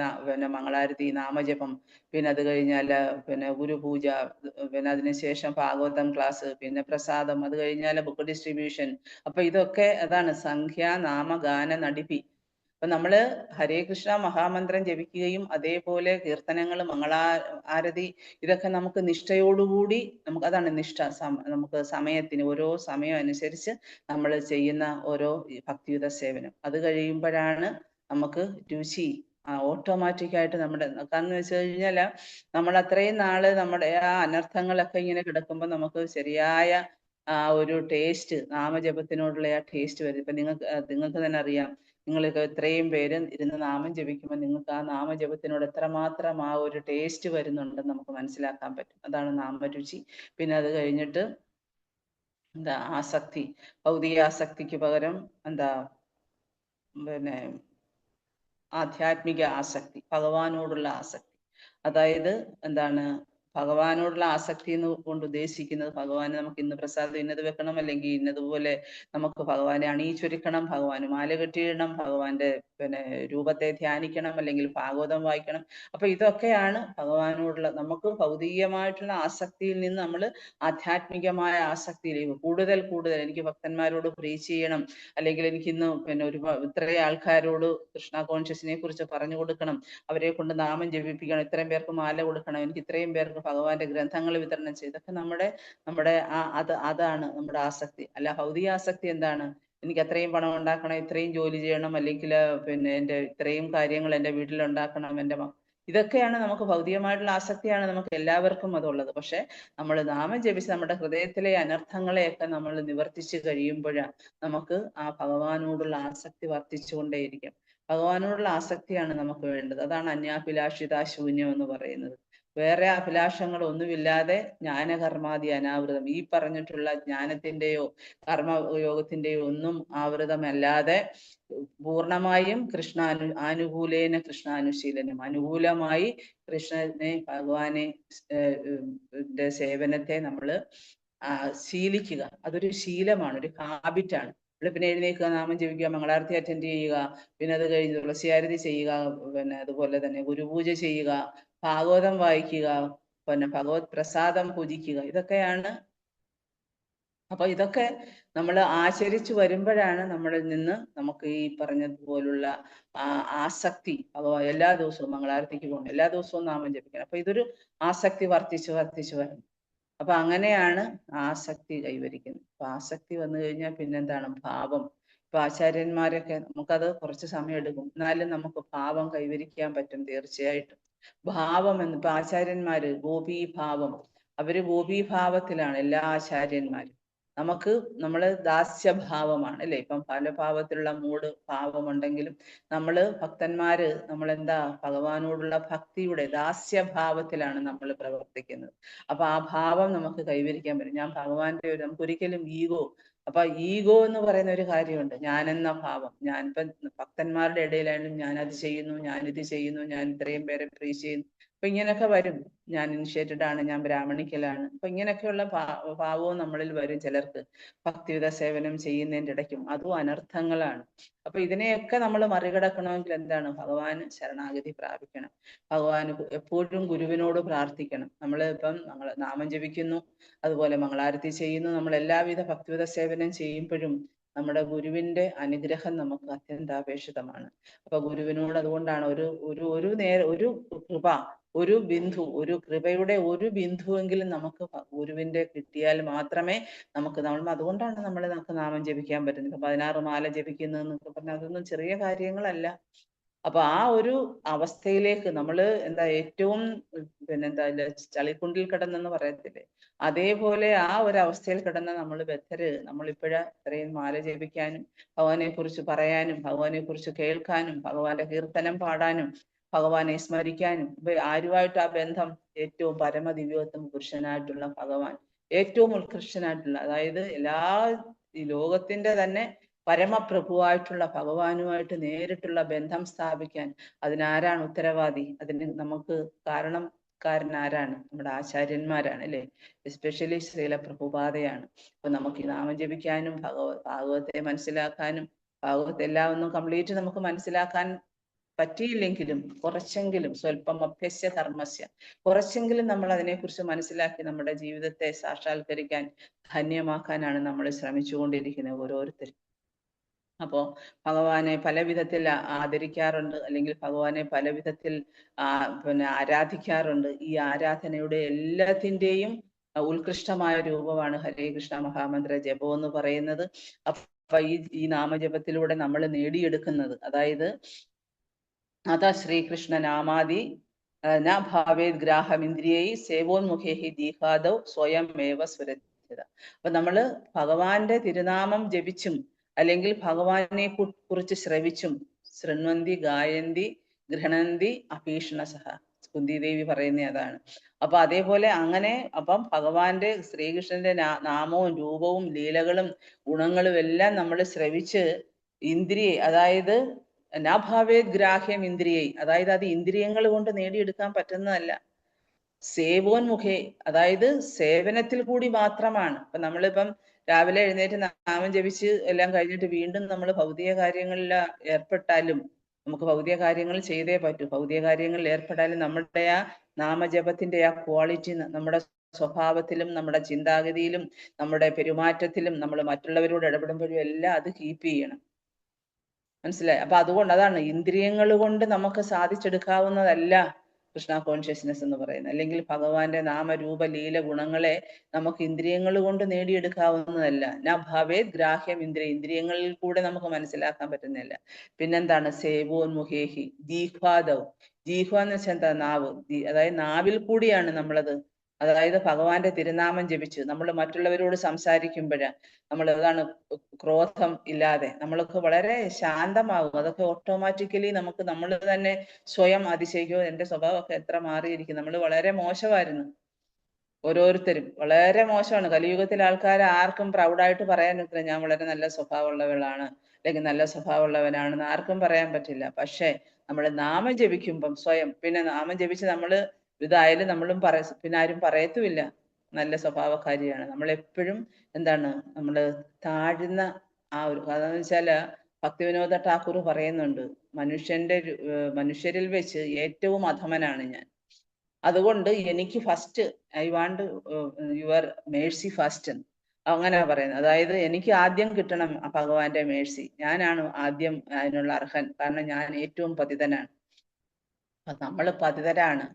മംഗളാരതി, നാമജപം, പിന്നെ അത് കഴിഞ്ഞാല് ഗുരുപൂജ, പിന്നെ അതിനുശേഷം ഭാഗവതം ക്ലാസ്, പിന്നെ പ്രസാദം, അത് കഴിഞ്ഞാല് ബുക്ക് ഡിസ്ട്രിബ്യൂഷൻ. അപ്പൊ ഇതൊക്കെ അതാണ് സംഖ്യ നാമ ഗാന നടിപി. അപ്പൊ നമ്മള് ഹരേ കൃഷ്ണ മഹാമന്ത്രം ജപിക്കുകയും അതേപോലെ കീർത്തനങ്ങൾ, ആരതി ഇതൊക്കെ നമുക്ക് നിഷ്ഠയോടുകൂടി നമുക്ക് അതാണ് നിഷ്ഠ. നമുക്ക് സമയത്തിന് ഓരോ സമയം അനുസരിച്ച് നമ്മൾ ചെയ്യുന്ന ഓരോ ഭക്തിയുത സേവനം അത് കഴിയുമ്പോഴാണ് നമുക്ക് രുചി ഓട്ടോമാറ്റിക് ആയിട്ട് നമ്മുടെ, കാരണം വെച്ച് കഴിഞ്ഞാൽ നമ്മൾ അത്രയും നാള് നമ്മുടെ ആ അനർത്ഥങ്ങളൊക്കെ ഇങ്ങനെ കിടക്കുമ്പോൾ നമുക്ക് ശരിയായ ഒരു ടേസ്റ്റ്, നാമജപത്തിനോടുള്ള ആ ടേസ്റ്റ് വരും. ഇപ്പൊ നിങ്ങൾക്ക് തന്നെ അറിയാം, നിങ്ങൾക്ക് ഇത്രയും പേര് ഇരുന്ന് നാമം ജപിക്കുമ്പോൾ നിങ്ങൾക്ക് ആ നാമജപത്തിനോട് എത്രമാത്രം ആ ഒരു ടേസ്റ്റ് വരുന്നുണ്ടെന്ന് നമുക്ക് മനസ്സിലാക്കാൻ പറ്റും. അതാണ് നാമരുചി. പിന്നെ അത് കഴിഞ്ഞിട്ട് എന്താ ആസക്തി, ഭൗതിക ആസക്തിക്ക് പകരം എന്താ പിന്നെ ആധ്യാത്മിക ആസക്തി, ഭഗവാനോടുള്ള ആസക്തി. അതായത് എന്താണ് ഭഗവാനോടുള്ള ആസക്തി എന്ന് കൊണ്ട് ഉദ്ദേശിക്കുന്നത്, ഭഗവാന് നമുക്ക് ഇന്ന് പ്രസാദം ഇന്നത് വെക്കണം, അല്ലെങ്കിൽ ഇന്നതുപോലെ നമുക്ക് ഭഗവാനെ അണിയിച്ചൊരുക്കണം, ഭഗവാന് മാല കെട്ടിയിടണം, ഭഗവാന്റെ പിന്നെ രൂപത്തെ ധ്യാനിക്കണം, അല്ലെങ്കിൽ ഭാഗവതം വായിക്കണം. അപ്പൊ ഇതൊക്കെയാണ് ഭഗവാനോടുള്ള നമുക്ക് ഭൗതികമായിട്ടുള്ള ആസക്തിയിൽ നിന്ന് നമ്മൾ ആധ്യാത്മികമായ ആസക്തിയിലേക്ക് കൂടുതൽ കൂടുതൽ എനിക്ക് ഭക്തന്മാരോട് പ്രീച്ച് ചെയ്യണം, അല്ലെങ്കിൽ എനിക്ക് ഇന്ന് പിന്നെ ഇത്രയും ആൾക്കാരോട് കൃഷ്ണ കോൺഷ്യസിനെ കുറിച്ച് പറഞ്ഞു കൊടുക്കണം, അവരെ കൊണ്ട് നാമം ജപിപ്പിക്കണം, ഇത്രയും പേർക്ക് മാല കൊടുക്കണം, എനിക്ക് ഇത്രയും പേർക്ക് ഭഗവാന്റെ ഗ്രന്ഥങ്ങൾ വിതരണം ചെയ്ത്, ഇതൊക്കെ നമ്മുടെ അതാണ് നമ്മുടെ ആസക്തി. അല്ല, ഭൗതിക ആസക്തി എന്താണ്? എനിക്ക് അത്രയും പണം ഉണ്ടാക്കണം, ഇത്രയും ജോലി ചെയ്യണം, അല്ലെങ്കിൽ പിന്നെ എൻ്റെ ഇത്രയും കാര്യങ്ങൾ എൻ്റെ വീട്ടിൽ ഉണ്ടാക്കണം, ഇതൊക്കെയാണ് നമുക്ക് ഭൗതികമായിട്ടുള്ള ആസക്തിയാണ് നമുക്ക് എല്ലാവർക്കും അതുള്ളത്. പക്ഷെ നമ്മൾ നാമം ജപിച്ച് നമ്മുടെ ഹൃദയത്തിലെ അനർത്ഥങ്ങളെയൊക്കെ നമ്മൾ നിവർത്തിച്ച് കഴിയുമ്പോഴാണ് നമുക്ക് ആ ഭഗവാനോടുള്ള ആസക്തി വർദ്ധിച്ചുകൊണ്ടേയിരിക്കും. ഭഗവാനോടുള്ള ആസക്തിയാണ് നമുക്ക് വേണ്ടത്. അതാണ് അന്യാഭിലാഷിത ശൂന്യം എന്ന് പറയുന്നത്. വേറെ അഭിലാഷങ്ങൾ ഒന്നുമില്ലാതെ ജ്ഞാനകർമാദി അനാവൃതം, ഈ പറഞ്ഞിട്ടുള്ള ജ്ഞാനത്തിന്റെയോ കർമ്മയോഗത്തിന്റെയോ ഒന്നും ആവൃതമല്ലാതെ പൂർണ്ണമായും ആനുകൂലേന കൃഷ്ണാനുശീലനം, അനുകൂലമായി കൃഷ്ണനെ ഭഗവാനെ സേവനത്തെ നമ്മൾ ശീലിക്കുക. അതൊരു ശീലമാണ്, ഒരു ഹാബിറ്റാണ്. പിന്നെ എഴുന്നേൽക്കുക, നാമം ജപിക്കുക, മംഗളാരതി അറ്റൻഡ് ചെയ്യുക, പിന്നെ അത് കഴിഞ്ഞ് തുളസിയാരതി ചെയ്യുക, പിന്നെ അതുപോലെ തന്നെ ഗുരുപൂജ ചെയ്യുക, ഭാഗവതം വായിക്കുക, പിന്നെ ഭഗവത് പ്രസാദം പൂജിക്കുക, ഇതൊക്കെയാണ്. അപ്പൊ ഇതൊക്കെ നമ്മൾ ആചരിച്ചു വരുമ്പോഴാണ് നമ്മളിൽ നിന്ന് നമുക്ക് ഈ പറഞ്ഞതുപോലുള്ള ആസക്തി, എല്ലാ ദിവസവും മംഗളാരതിക്ക് പോകണം, എല്ലാ ദിവസവും നാമം ജപിക്കണം. അപ്പൊ ഇതൊരു ആസക്തി വർദ്ധിച്ചു വർദ്ധിച്ചു വരണം. അപ്പൊ അങ്ങനെയാണ് ആസക്തി കൈവരിക്കുന്നത്. അപ്പൊ ആസക്തി വന്നു കഴിഞ്ഞാൽ പിന്നെന്താണ്? ഭാവം. ഇപ്പൊ ആചാര്യന്മാരൊക്കെ നമുക്കത് കുറച്ച് സമയം എടുക്കും, എന്നാലും നമുക്ക് ഭാവം കൈവരിക്കാൻ പറ്റും തീർച്ചയായിട്ടും. ഭാവം ഇപ്പൊ ആചാര്യന്മാര് ഗോപീഭാവം, അവര് ഗോപീഭാവത്തിലാണ് എല്ലാ ആചാര്യന്മാരും. നമ്മള് ദാസ്യഭാവമാണ് അല്ലെ? ഇപ്പം പല ഭാവത്തിലുള്ള ഭാവമുണ്ടെങ്കിലും ഭക്തന്മാര് നമ്മളെന്താ ഭഗവാനോടുള്ള ഭക്തിയുടെ ദാസ്യഭാവത്തിലാണ് നമ്മൾ പ്രവർത്തിക്കുന്നത്. അപ്പൊ ആ ഭാവം നമുക്ക് കൈവരിക്കാൻ പറ്റും. ഞാൻ ഭഗവാന്റെ നമുക്ക് ഒരിക്കലും അപ്പൊ ഈഗോ എന്ന് പറയുന്ന ഒരു കാര്യമുണ്ട്, ഞാനെന്ന ഭാവം. ഞാനിപ്പം ഭക്തന്മാരുടെ ഇടയിലായാലും ഞാൻ അത് ചെയ്യുന്നു, ഞാനിത് ചെയ്യുന്നു, ഞാൻ ഇത്രയും പേരെ പ്രീച്ച് ചെയ്യുന്നു, അപ്പൊ ഇങ്ങനെയൊക്കെ വരും. ഞാൻ ഇനിഷ്യേറ്റഡ് ആണ്, ഞാൻ ബ്രാഹ്മണിക്കലാണ്, അപ്പൊ ഇങ്ങനെയൊക്കെയുള്ള ഭാവവും നമ്മളിൽ വരും ചിലർക്ക്. ഭക്തിയുത സേവനം ചെയ്യുന്നതിൻ്റെ ഇടയ്ക്കും അതും അനർത്ഥങ്ങളാണ്. അപ്പൊ ഇതിനെയൊക്കെ നമ്മൾ മറികടക്കണമെങ്കിൽ എന്താണ്? ഭഗവാന് ശരണാഗതി പ്രാപിക്കണം. ഭഗവാന് എപ്പോഴും ഗുരുവിനോട് പ്രാർത്ഥിക്കണം. ഇപ്പം നാമം ജപിക്കുന്നു, അതുപോലെ മംഗളാരതി ചെയ്യുന്നു, നമ്മൾ എല്ലാവിധ ഭക്തിയുത സേവനം ചെയ്യുമ്പോഴും നമ്മുടെ ഗുരുവിന്റെ അനുഗ്രഹം നമുക്ക് അത്യന്താപേക്ഷിതമാണ്. അപ്പൊ ഗുരുവിനോട് അതുകൊണ്ടാണ് ഒരു കൃപ, ഒരു കൃപയുടെ ഒരു ബിന്ദുവെങ്കിലും നമുക്ക് ഗുരുവിന്റെ കിട്ടിയാൽ മാത്രമേ അതുകൊണ്ടാണ് നമുക്ക് നാമം ജപിക്കാൻ പറ്റുന്നത്. 16 മാല ജപിക്കുന്നതെന്നൊക്കെ പറഞ്ഞാൽ അതൊന്നും ചെറിയ കാര്യങ്ങളല്ല. അപ്പൊ ആ ഒരു അവസ്ഥയിലേക്ക് ഏറ്റവും ചളിക്കുണ്ടിൽ കിടന്നെന്ന് പറയത്തില്ലേ, അതേപോലെ ആ ഒരു അവസ്ഥയിൽ കിടന്ന നമ്മളിപ്പോഴാ ഇത്രയും മാല ജപിക്കാനും, ഭഗവാനെ കുറിച്ച് പറയാനും, ഭഗവാനെ കുറിച്ച് കേൾക്കാനും, ഭഗവാന്റെ കീർത്തനം പാടാനും, ഭഗവാനെ സ്മരിക്കാനും. ആരുമായിട്ട് ആ ബന്ധം? ഏറ്റവും പരമദിവ്യോത്തമ പുരുഷനായിട്ടുള്ള ഭഗവാൻ, ഏറ്റവും ഉത്കൃഷ്ടനായിട്ടുള്ള, അതായത് ഈ ലോകത്തിന്റെ തന്നെ പരമപ്രഭുവായിട്ടുള്ള ഭഗവാനുമായിട്ട് നേരിട്ടുള്ള ബന്ധം സ്ഥാപിക്കാൻ അതിനാരാണ് ഉത്തരവാദി? അതിന് നമുക്ക് കാരണക്കാരനാരാണ്? നമ്മുടെ ആചാര്യന്മാരാണ് അല്ലെ? എസ്പെഷ്യലി ശ്രീല പ്രഭുപാദയാണ്. അപ്പൊ നമുക്ക് ഈ നാമം ജപിക്കാനും, ഭാഗവത്തെ മനസ്സിലാക്കാനും, ഭാഗവത്തെ എല്ലാം ഒന്നും കംപ്ലീറ്റ് നമുക്ക് മനസ്സിലാക്കാൻ പറ്റിയില്ലെങ്കിലും കുറച്ചെങ്കിലും സ്വല്പം അഭ്യസ്യ ധർമ്മസ്യ, കുറച്ചെങ്കിലും നമ്മൾ അതിനെക്കുറിച്ച് മനസ്സിലാക്കി നമ്മുടെ ജീവിതത്തെ സാക്ഷാത്കരിക്കാൻ, ധന്യമാക്കാനാണ് നമ്മൾ ശ്രമിച്ചുകൊണ്ടിരിക്കുന്നത് ഓരോരുത്തരും. അപ്പോൾ ഭഗവാനെ പല വിധത്തിൽ ആദരിക്കാറുണ്ട്, അല്ലെങ്കിൽ ഭഗവാനെ പല വിധത്തിൽ ആരാധിക്കാറുണ്ട്. ഈ ആരാധനയുടെ എല്ലാത്തിൻ്റെയും ഉത്കൃഷ്ടമായ രൂപമാണ് ഹരേ കൃഷ്ണ മഹാമന്ത്ര ജപം എന്ന് പറയുന്നത്. അപ്പൊ ഈ നാമജപത്തിലൂടെ നമ്മൾ നേടിയെടുക്കുന്നത്, അതായത് അത ശ്രീകൃഷ്ണ നാമാദി ന ഭാവേത് ഗ്രാഹമിന്ദ്രിയൈ സേവോന്മുഖേഹി ദീഹാദൗ സ്വയമേവ സുരക്ഷിത. അപ്പൊ നമ്മള് ഭഗവാന്റെ തിരുനാമം ജപിച്ചും അല്ലെങ്കിൽ ഭഗവാനെ കുറിച്ച് ശ്രവിച്ചും, ശൃണ്വന്തി ഗായന്തി ഗൃഹണന്തി അഭീഷണസഹ, കുന്തിദേവി പറയുന്ന അതാണ്. അപ്പൊ അതേപോലെ അങ്ങനെ അപ്പം ഭഗവാന്റെ ശ്രീകൃഷ്ണന്റെ നാമവും രൂപവും ലീലകളും ഗുണങ്ങളും എല്ലാം നമ്മൾ ശ്രവിച്ച് ഇന്ദ്രിയെ, അതായത് നാഭാവേത് ഗ്രാഹ്യം ഇന്ദ്രിയൈ, അതായത് അത് ഇന്ദ്രിയങ്ങൾ കൊണ്ട് നേടിയെടുക്കാൻ പറ്റുന്നതല്ല. സേവോന്മുഖേ, അതായത് സേവനത്തിൽ കൂടി മാത്രമാണ്. ഇപ്പൊ നമ്മളിപ്പം രാവിലെ എഴുന്നേറ്റ് നാമം ജപിച്ച് എല്ലാം കഴിഞ്ഞിട്ട് വീണ്ടും നമ്മൾ ഭൗതിക കാര്യങ്ങളിൽ ഏർപ്പെട്ടാലും, നമുക്ക് ഭൗതിക കാര്യങ്ങൾ ചെയ്തേ പറ്റൂ. ഭൗതിക കാര്യങ്ങളിൽ ഏർപ്പെട്ടാലും നമ്മുടെ ആ നാമജപത്തിന്റെ ആ ക്വാളിറ്റി നമ്മുടെ സ്വഭാവത്തിലും നമ്മുടെ ചിന്താഗതിയിലും നമ്മുടെ പെരുമാറ്റത്തിലും നമ്മൾ മറ്റുള്ളവരോട് ഇടപെടുമ്പോഴും എല്ലാം അത് കീപ്പ് ചെയ്യണം. മനസ്സിലായി? അപ്പൊ അതുകൊണ്ട് അതാണ്, ഇന്ദ്രിയങ്ങൾ കൊണ്ട് നമുക്ക് സാധിച്ചെടുക്കാവുന്നതല്ല കൃഷ്ണ കോൺഷ്യസ്നെസ് എന്ന് പറയുന്നത്. അല്ലെങ്കിൽ ഭഗവാന്റെ നാമരൂപ ലീല ഗുണങ്ങളെ നമുക്ക് ഇന്ദ്രിയങ്ങൾ കൊണ്ട് നേടിയെടുക്കാവുന്നതല്ല. ന ഭവേത് ഗ്രാഹ്യം ഇന്ദ്രിയങ്ങളിൽ കൂടെ നമുക്ക് മനസ്സിലാക്കാൻ പറ്റുന്നില്ല. പിന്നെന്താണ്? സേവോന്മുഖേഹി ജീഹ്വാദവ്. ജീഹ്വ എന്ന് വെച്ചാൽ എന്താ? നാവ്. അതായത് നാവിൽ കൂടിയാണ് നമ്മളത്, അതായത് ഭഗവാന്റെ തിരുനാമം ജപിച്ച് നമ്മൾ മറ്റുള്ളവരോട് സംസാരിക്കുമ്പോഴ് നമ്മൾ അതാണ് ക്രോധം ഇല്ലാതെ നമ്മൾക്ക് വളരെ ശാന്തമാകും. അതൊക്കെ ഓട്ടോമാറ്റിക്കലി നമുക്ക് നമ്മൾ തന്നെ സ്വയം അതിശയിക്കുമോ, എന്റെ സ്വഭാവമൊക്കെ എത്ര മാറിയിരിക്കും. നമ്മൾ വളരെ മോശമായിരുന്നു, ഓരോരുത്തരും വളരെ മോശമാണ്. കലിയുഗത്തിലെ ആൾക്കാർ ആർക്കും പ്രൗഡായിട്ട് പറയാൻ പറ്റില്ല ഞാൻ വളരെ നല്ല സ്വഭാവമുള്ളവളാണ് അല്ലെങ്കിൽ നല്ല സ്വഭാവമുള്ളവനാണെന്ന് ആർക്കും പറയാൻ പറ്റില്ല. പക്ഷെ നമ്മൾ നാമം ജപിക്കുമ്പം സ്വയം, പിന്നെ നാമം ജപിച്ച് നമ്മൾ ഇതായാലും നമ്മളും പിന്നെ ആരും പറയത്തുമില്ല നല്ല സ്വഭാവക്കാരിയാണ്. നമ്മൾ എപ്പോഴും എന്താണ്, നമ്മൾ താഴ്ന്ന ആ ഒരു, അതെന്ന് വെച്ചാല് ഭക്തിവിനോദ ഠാക്കൂർ പറയുന്നുണ്ട്, മനുഷ്യരിൽ വെച്ച് ഏറ്റവും അധമനാണ് ഞാൻ. അതുകൊണ്ട് എനിക്ക് first I want your Mercy first, അങ്ങനെ പറയുന്നത്. അതായത് എനിക്ക് ആദ്യം കിട്ടണം ഭഗവാന്റെ മേഴ്സി, ഞാനാണ് ആദ്യം അതിനുള്ള അർഹൻ, കാരണം ഞാൻ ഏറ്റവും പതിതനാണ്. നമ്മൾ പതിതരാണ്,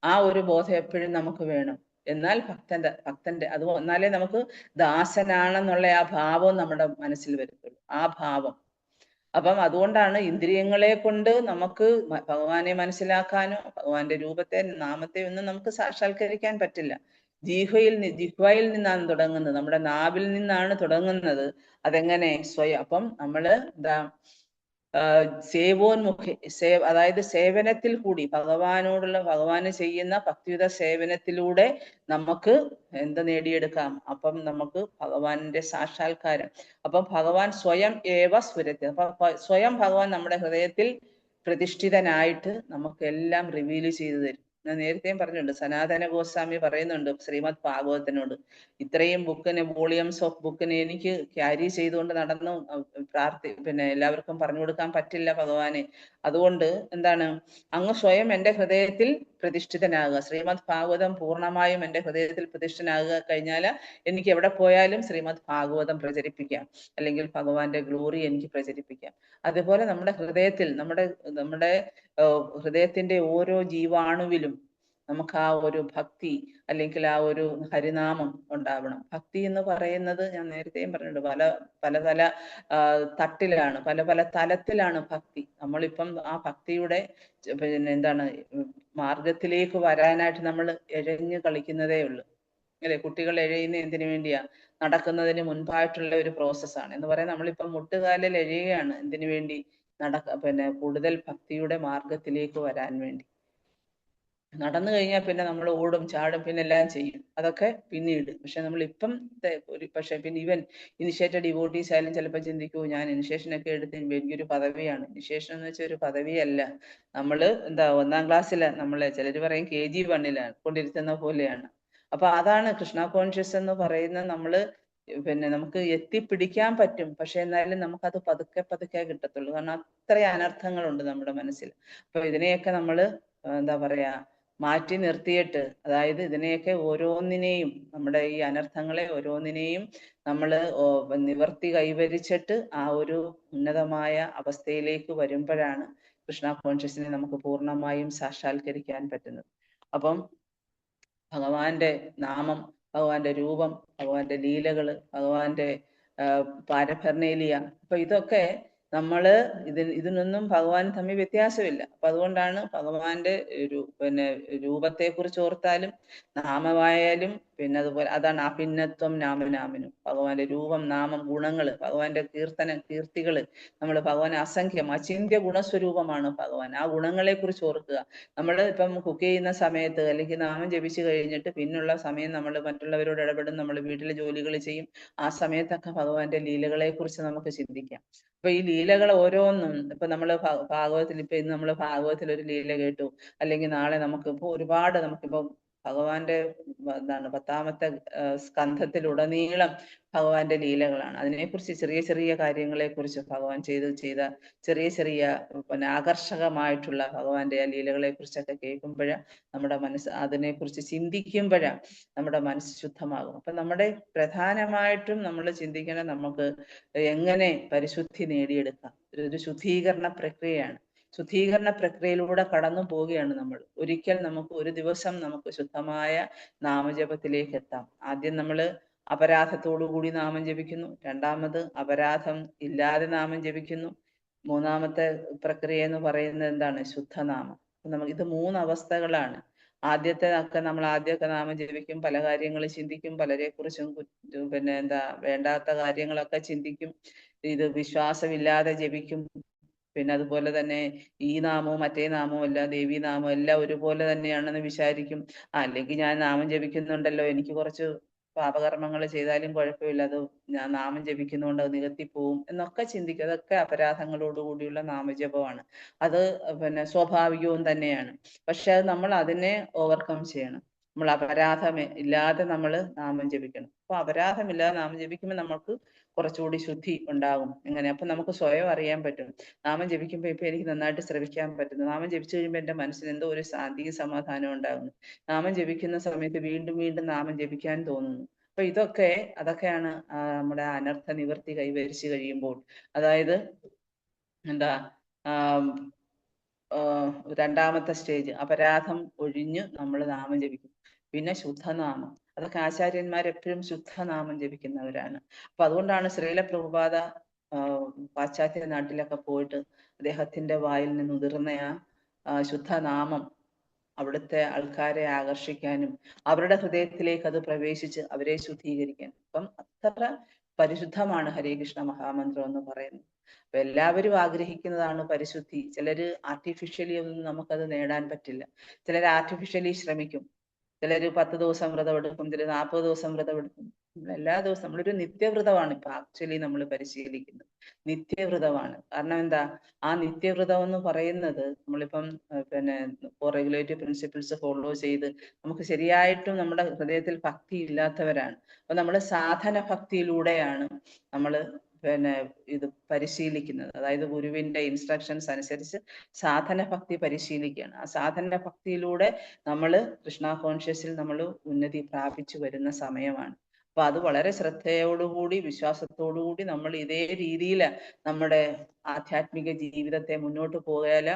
ആ ഒരു ബോധം എപ്പോഴും നമുക്ക് വേണം. എന്നാൽ ഭക്തന്റെ അത് എന്നാലേ നമുക്ക് ദാസനാണെന്നുള്ള ആ ഭാവം നമ്മുടെ മനസ്സിൽ വരത്തുള്ളൂ, ആ ഭാവം. അപ്പം അതുകൊണ്ടാണ് ഇന്ദ്രിയങ്ങളെ കൊണ്ട് നമുക്ക് ഭഗവാനെ മനസ്സിലാക്കാനോ ഭഗവാന്റെ രൂപത്തെ നാമത്തെ ഒന്നും നമുക്ക് സാക്ഷാത്കരിക്കാൻ പറ്റില്ല. ജിഹ്വയിൽ നിന്നാണ് തുടങ്ങുന്നത്, നമ്മുടെ നാവിൽ നിന്നാണ് തുടങ്ങുന്നത്. അതെങ്ങനെ? സ്വയം. അപ്പം നമ്മള് എന്താ, അതായത് സേവനത്തിൽ കൂടി ഭഗവാന് ചെയ്യുന്ന ഭക്തിയുത സേവനത്തിലൂടെ നമുക്ക് എന്ത് നേടിയെടുക്കാം? അപ്പം നമുക്ക് ഭഗവാന്റെ സാക്ഷാത്കാരം. അപ്പം ഭഗവാൻ സ്വയം ഏവ സ്ഫുരത്തി, അപ്പൊ സ്വയം ഭഗവാൻ നമ്മുടെ ഹൃദയത്തിൽ പ്രതിഷ്ഠിതനായിട്ട് നമുക്കെല്ലാം റിവീൽ ചെയ്തു തരും. ഞാൻ നേരത്തെയും പറഞ്ഞിട്ടുണ്ട്, സനാതന ഗോസ്വാമി പറയുന്നുണ്ട് ശ്രീമദ് ഭാഗവതത്തിനോട്, ഇത്രയും ബുക്കിന്, വോളിയംസ് ഓഫ് ബുക്കിന് എനിക്ക് ക്യാരി ചെയ്തുകൊണ്ട് നടന്നു പിന്നെ എല്ലാവർക്കും പറഞ്ഞു കൊടുക്കാൻ പറ്റില്ല ഭഗവാനെ. അതുകൊണ്ട് എന്താണ്, അങ്ങ് സ്വയം എൻ്റെ ഹൃദയത്തിൽ പ്രതിഷ്ഠിതനാകുക. ശ്രീമദ് ഭാഗവതം പൂർണ്ണമായും എൻ്റെ ഹൃദയത്തിൽ പ്രതിഷ്ഠനാകുക കഴിഞ്ഞാൽ എനിക്ക് എവിടെ പോയാലും ശ്രീമദ് ഭാഗവതം പ്രചരിപ്പിക്കാം, അല്ലെങ്കിൽ ഭഗവാന്റെ ഗ്ലോറി എനിക്ക് പ്രചരിപ്പിക്കാം. അതുപോലെ നമ്മുടെ ഹൃദയത്തിൽ, നമ്മുടെ ഹൃദയത്തിന്റെ ഓരോ ജീവാണുവിലും നമുക്ക് ആ ഒരു ഭക്തി അല്ലെങ്കിൽ ആ ഒരു ഹരിനാമം ഉണ്ടാവണം. ഭക്തി എന്ന് പറയുന്നത് ഞാൻ നേരത്തെയും പറഞ്ഞിട്ടുണ്ട്, പല തട്ടിലാണ്, പല തലത്തിലാണ് ഭക്തി. നമ്മളിപ്പം ആ ഭക്തിയുടെ പിന്നെ എന്താണ് മാർഗത്തിലേക്ക് വരാനായിട്ട് നമ്മൾ എഴഞ്ഞു കളിക്കുന്നതേ ഉള്ളൂ, അല്ലെ? കുട്ടികൾ എഴയുന്ന എന്തിനു വേണ്ടിയാ? നടക്കുന്നതിന് മുൻപായിട്ടുള്ള ഒരു പ്രോസസ്സാണ് എന്ന് പറയാൻ. നമ്മളിപ്പം മുട്ടുകാലിൽ എഴയുകയാണ് എന്തിനു വേണ്ടി? പിന്നെ കൂടുതൽ ഭക്തിയുടെ മാർഗത്തിലേക്ക് വരാൻ വേണ്ടി. നടന്നു കഴിഞ്ഞാൽ പിന്നെ നമ്മൾ ഓടും ചാടും പിന്നെ എല്ലാം ചെയ്യും, അതൊക്കെ പിന്നീട്. പക്ഷെ നമ്മളിപ്പം പക്ഷെ പിന്നെ ഇവൻ ഇനിഷ്യേറ്റഡ് ഡിവോട്ടീസ് ആയാലും ചിലപ്പോൾ ചിന്തിക്കൂ, ഞാൻ ഇനിഷ്യേഷനൊക്കെ എടുത്ത് എനിക്കൊരു പദവിയാണ്. ഇനിഷ്യേഷൻ എന്ന് വെച്ചാൽ ഒരു പദവിയല്ല. നമ്മള് എന്താ 1ാം ക്ലാസ്സില്, നമ്മളെ ചിലർ പറയും KG1 കൊണ്ടിരുത്തുന്ന പോലെയാണ്. അപ്പൊ അതാണ് കൃഷ്ണ കോൺഷ്യസ് എന്ന് പറയുന്നത്. നമ്മള് പിന്നെ നമുക്ക് എത്തിപ്പിടിക്കാൻ പറ്റും, പക്ഷെ എന്നാലും നമുക്കത് പതുക്കെ കിട്ടത്തുള്ളൂ. കാരണം അത്രയും അനർത്ഥങ്ങളുണ്ട് നമ്മുടെ മനസ്സിൽ. അപ്പൊ ഇതിനെയൊക്കെ നമ്മള് എന്താ പറയാ, മാറ്റി നിർത്തിയിട്ട്, അതായത് ഇതിനെയൊക്കെ ഓരോന്നിനെയും, നമ്മുടെ ഈ അനർത്ഥങ്ങളെ ഓരോന്നിനെയും നമ്മൾ നിവർത്തി കൈവരിച്ചിട്ട് ആ ഒരു ഉന്നതമായ അവസ്ഥയിലേക്ക് വരുമ്പോഴാണ് കൃഷ്ണ കോൺഷ്യസിനെ നമുക്ക് പൂർണ്ണമായും സാക്ഷാത്കരിക്കാൻ പറ്റുന്നത്. അപ്പം ഭഗവാന്റെ നാമം, ഭഗവാന്റെ രൂപം, ഭഗവാന്റെ ലീലകള്, ഭഗവാന്റെ പാരഫെർണേലിയ, അപ്പൊ ഇതൊക്കെ നമ്മള് ഇതിനൊന്നും ഭഗവാൻ തമ്മിൽ വ്യത്യാസമില്ല. അപ്പൊ അതുകൊണ്ടാണ് ഭഗവാന്റെ രൂപത്തെ കുറിച്ച് ഓർത്താലും നാമമായാലും, പിന്നെ അതുപോലെ അതാണ് അഭിന്നത്വം നാമനാമിനും. ഭഗവാന്റെ രൂപം, നാമം, ഗുണങ്ങള്, ഭഗവാന്റെ കീർത്തികള്, നമ്മൾ ഭഗവാൻ അസംഖ്യം അചിന്ത്യ ഗുണസ്വരൂപമാണ് ഭഗവാൻ. ആ ഗുണങ്ങളെ കുറിച്ച് ഓർക്കുക. നമ്മൾ ഇപ്പം കുക്ക് ചെയ്യുന്ന സമയത്ത് അല്ലെങ്കിൽ നാമം ജപിച്ചു കഴിഞ്ഞിട്ട് പിന്നുള്ള സമയം നമ്മൾ മറ്റുള്ളവരോട് ഇടപെടും, നമ്മൾ വീട്ടിലെ ജോലികൾ ചെയ്യും. ആ സമയത്തൊക്കെ ഭഗവാന്റെ ലീലകളെ കുറിച്ച് നമുക്ക് ചിന്തിക്കാം. അപ്പൊ ഈ ലീലകൾ ഓരോന്നും ഇപ്പൊ നമ്മൾ ഭാഗവതത്തിൽ, ഇപ്പൊ ഇന്ന് നമ്മൾ ഭാഗവതത്തിൽ ഒരു ലീല കേട്ടു, അല്ലെങ്കിൽ നാളെ നമുക്കിപ്പോ ഒരുപാട്, നമുക്കിപ്പോ ഭഗവാന്റെ എന്താണ് 10ാമത്തെ സ്കന്ധത്തിലുടനീളം ഭഗവാന്റെ ലീലകളാണ്. അതിനെക്കുറിച്ച് ചെറിയ ചെറിയ കാര്യങ്ങളെ കുറിച്ച് ഭഗവാൻ ചെയ്ത ചെറിയ ചെറിയ ആകർഷകമായിട്ടുള്ള ഭഗവാന്റെ ആ ലീലകളെ കുറിച്ചൊക്കെ കേൾക്കുമ്പോഴാണ് നമ്മുടെ മനസ്സ്, അതിനെക്കുറിച്ച് ചിന്തിക്കുമ്പോഴാണ് നമ്മുടെ മനസ്സ് ശുദ്ധമാകും. അപ്പൊ നമ്മുടെ പ്രധാനമായിട്ടും നമ്മൾ ചിന്തിക്കണം, നമുക്ക് എങ്ങനെ പരിശുദ്ധി നേടിയെടുക്കാം. ഒരു ശുദ്ധീകരണ പ്രക്രിയയാണ്. ശുദ്ധീകരണ പ്രക്രിയയിലൂടെ കടന്നു പോവുകയാണ് നമ്മൾ. ഒരിക്കൽ നമുക്ക് ഒരു ദിവസം നമുക്ക് ശുദ്ധമായ നാമജപത്തിലേക്ക് എത്താം. ആദ്യം നമ്മൾ അപരാധത്തോടു കൂടി നാമം ജപിക്കുന്നു, രണ്ടാമത് അപരാധം ഇല്ലാതെ നാമം ജപിക്കുന്നു, മൂന്നാമത്തെ പ്രക്രിയ എന്ന് പറയുന്നത് എന്താണ്? ശുദ്ധനാമം. നമുക്ക് ഇത് 3 അവസ്ഥകളാണ്. ആദ്യമൊക്കെ ആദ്യമൊക്കെ നാമം ജപിക്കും, പല കാര്യങ്ങൾ ചിന്തിക്കും, പലരെ കുറിച്ചും വേണ്ടാത്ത കാര്യങ്ങളൊക്കെ ചിന്തിക്കും, ഇത് വിശ്വാസമില്ലാതെ ജപിക്കും. പിന്നെ അതുപോലെ തന്നെ ഈ നാമവും മറ്റേ നാമവും എല്ലാം, ദേവി നാമവും എല്ലാം ഒരുപോലെ തന്നെയാണെന്ന് വിചാരിക്കും. അല്ലെങ്കിൽ ഞാൻ നാമം ജപിക്കുന്നുണ്ടല്ലോ, എനിക്ക് കുറച്ച് പാപകർമ്മങ്ങൾ ചെയ്താലും കുഴപ്പമില്ല, അത് ഞാൻ നാമം ജപിക്കുന്നതുകൊണ്ട് അത് നികത്തിപ്പോവും എന്നൊക്കെ ചിന്തിക്കും. അതൊക്കെ അപരാധങ്ങളോടുകൂടിയുള്ള നാമജപമാണ്. അത് സ്വാഭാവികവും തന്നെയാണ്. പക്ഷെ അത് നമ്മൾ അതിനെ ഓവർകം ചെയ്യണം. നമ്മൾ അപരാധം ഇല്ലാതെ നമ്മൾ നാമം ജപിക്കണം. അപ്പൊ അപരാധമില്ലാതെ നാമം ജപിക്കുമ്പോൾ നമുക്ക് കുറച്ചുകൂടി ശുദ്ധി ഉണ്ടാകും. എങ്ങനെ? അപ്പൊ നമുക്ക് സ്വയം അറിയാൻ പറ്റും. നാമം ജപിക്കുമ്പോൾ ഇപ്പൊ എനിക്ക് നന്നായിട്ട് ശ്രവിക്കാൻ പറ്റുന്നു. നാമം ജപിച്ചു കഴിയുമ്പോൾ എന്റെ മനസ്സിന് എന്തോ ഒരു ശാന്തിയും സമാധാനവും ഉണ്ടാകുന്നു. നാമം ജപിക്കുന്ന സമയത്ത് വീണ്ടും വീണ്ടും നാമം ജപിക്കാൻ തോന്നുന്നു. അപ്പൊ അതൊക്കെയാണ് നമ്മുടെ അനർത്ഥ നിവൃത്തി കൈവരിച്ചു കഴിയുമ്പോൾ, അതായത് എന്താ രണ്ടാമത്തെ സ്റ്റേജ് അപരാധം ഒഴിഞ്ഞ് നമ്മൾ നാമം ജപിക്കും. പിന്നെ ശുദ്ധനാമം, അതൊക്കെ ആചാര്യന്മാരെപ്പോഴും ശുദ്ധനാമം ജപിക്കുന്നവരാണ്. അപ്പൊ അതുകൊണ്ടാണ് ശ്രീല പ്രഭുപാദ പാശ്ചാത്യ നാട്ടിലൊക്കെ പോയിട്ട് അദ്ദേഹത്തിന്റെ വായിൽ നിന്ന് ഉതിർന്ന ആ ശുദ്ധനാമം അവിടുത്തെ ആൾക്കാരെ ആകർഷിക്കാനും അവരുടെ ഹൃദയത്തിലേക്ക് അത് പ്രവേശിച്ച് അവരെ ശുദ്ധീകരിക്കാനും. അപ്പം അത്ര പരിശുദ്ധമാണ് ഹരേ കൃഷ്ണ മഹാമന്ത്രം എന്ന് പറയുന്നത്. അപ്പൊ എല്ലാവരും ആഗ്രഹിക്കുന്നതാണ് പരിശുദ്ധി. ചിലര് ആർട്ടിഫിഷ്യലി ഒന്നും നമുക്കത് നേടാൻ പറ്റില്ല. ചിലർ ആർട്ടിഫിഷ്യലി ശ്രമിക്കും. ചിലര് 10 ദിവസം വ്രതം എടുക്കും, ചിലർ 40 ദിവസം വ്രതം എടുക്കും. എല്ലാ ദിവസവും നമ്മളൊരു നിത്യവ്രതമാണ് ഇപ്പൊ ആക്ച്വലി നമ്മൾ പരിശീലിക്കുന്നത്. നിത്യവ്രതമാണ്. കാരണം എന്താ? ആ നിത്യവ്രതം എന്ന് പറയുന്നത് നമ്മളിപ്പം റെഗുലേറ്ററി പ്രിൻസിപ്പിൾസ് ഫോളോ ചെയ്ത് നമുക്ക് ശരിയായിട്ടും നമ്മുടെ ഹൃദയത്തിൽ ഭക്തി ഇല്ലാത്തവരാണ്. അപ്പൊ നമ്മൾ സാധന ഭക്തിയിലൂടെയാണ് നമ്മൾ ഇത് പരിശീലിക്കുന്നത്. അതായത് ഗുരുവിന്റെ ഇൻസ്ട്രക്ഷൻസ് അനുസരിച്ച് സാധന ഭക്തി പരിശീലിക്കുകയാണ്. ആ സാധന ഭക്തിയിലൂടെ നമ്മൾ കൃഷ്ണ കോൺഷ്യസിൽ നമ്മൾ ഉന്നതി പ്രാപിച്ചു വരുന്ന സമയമാണ്. അപ്പൊ അത് വളരെ ശ്രദ്ധയോടുകൂടി വിശ്വാസത്തോടുകൂടി നമ്മൾ ഇതേ രീതിയിൽ നമ്മുടെ ആധ്യാത്മിക ജീവിതത്തെ മുന്നോട്ട് പോയാൽ